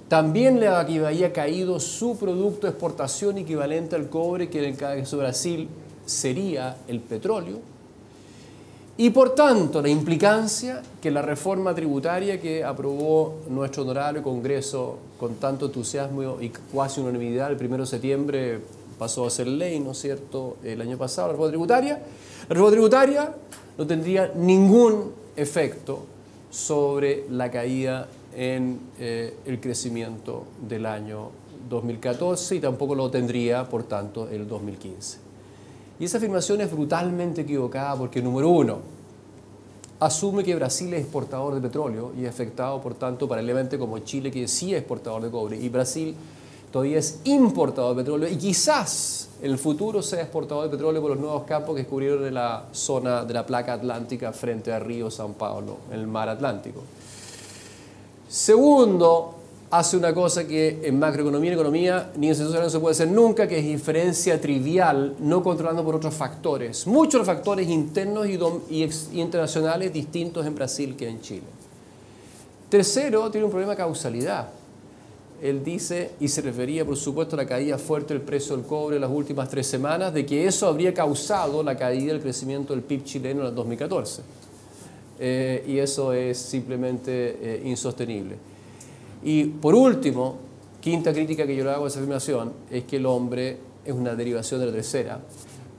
También le había caído su producto de exportación equivalente al cobre, que en el caso de Brasil sería el petróleo. Y por tanto, la implicancia que la reforma tributaria que aprobó nuestro honorable Congreso con tanto entusiasmo y casi unanimidad el 1 de septiembre pasó a ser ley, ¿no es cierto?, el año pasado, la reforma tributaria no tendría ningún efecto sobre la caída en el crecimiento del año 2014 y tampoco lo tendría, por tanto, el 2015. Y esa afirmación es brutalmente equivocada porque, número uno, asume que Brasil es exportador de petróleo y es afectado, por tanto, paralelamente como Chile, que sí es exportador de cobre, y Brasil todavía es importador de petróleo y quizás en el futuro sea exportador de petróleo por los nuevos campos que descubrieron en la zona de la placa atlántica frente a Río San Pablo, en el mar Atlántico. Segundo, hace una cosa que en macroeconomía y en economía ni en institucional no se puede hacer nunca, que es inferencia trivial, no controlando por otros factores. Muchos factores internos y internacionales distintos en Brasil que en Chile. Tercero, tiene un problema de causalidad. Él dice, y se refería por supuesto a la caída fuerte del precio del cobre en las últimas 3 semanas, de que eso habría causado la caída del crecimiento del PIB chileno en el 2014. Y eso es simplemente insostenible. Y por último, quinta crítica que yo le hago a esa afirmación es que el hombre es una derivación de la tercera.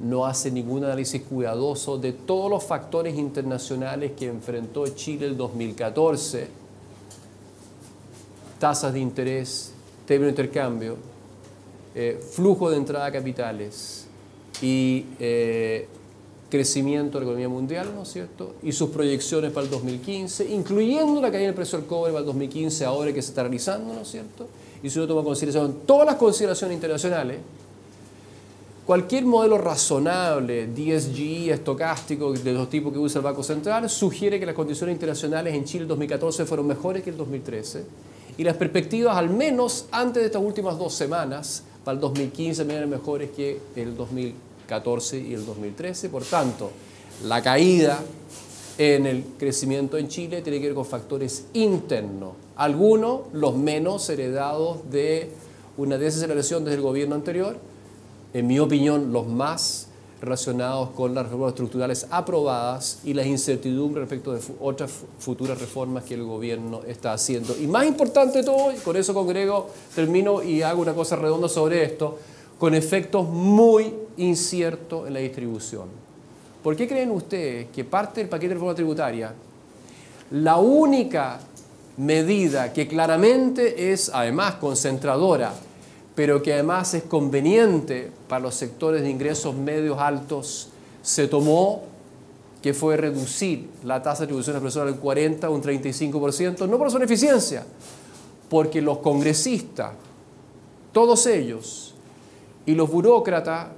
No hace ningún análisis cuidadoso de todos los factores internacionales que enfrentó Chile el 2014. Tasas de interés, término de intercambio, flujo de entrada de capitales y crecimiento de la economía mundial, ¿no es cierto? Y sus proyecciones para el 2015, incluyendo la caída del precio del cobre para el 2015, ahora que se está realizando, ¿no es cierto? Y si uno toma en consideración todas las consideraciones internacionales, cualquier modelo razonable, DSG, estocástico, de los tipos que usa el Banco Central, sugiere que las condiciones internacionales en Chile el 2014 fueron mejores que el 2013. Y las perspectivas, al menos antes de estas últimas 2 semanas, para el 2015 eran mejores que el 2014 y el 2013. Por tanto, la caída en el crecimiento en Chile tiene que ver con factores internos. Algunos, los menos heredados de una desaceleración desde el gobierno anterior. En mi opinión, los más relacionados con las reformas estructurales aprobadas y las incertidumbres respecto de otras futuras reformas que el gobierno está haciendo. Y más importante de todo, y con eso termino y hago una cosa redonda sobre esto, con efectos muy inciertos en la distribución. ¿Por qué creen ustedes que parte del paquete de reforma tributaria, la única medida que claramente es además concentradora, pero que además es conveniente para los sectores de ingresos medios altos, se tomó, que fue reducir la tasa de atribución a personal del 40 a un 35%, no por su eficiencia, porque los congresistas, todos ellos, y los burócratas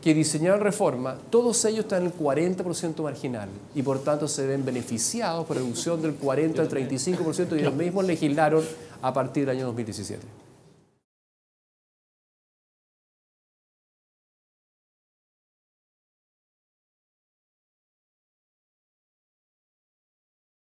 que diseñaron reforma, todos ellos están en el 40% marginal y por tanto se ven beneficiados por reducción del 40 al 35% y ellos mismos legislaron a partir del año 2017.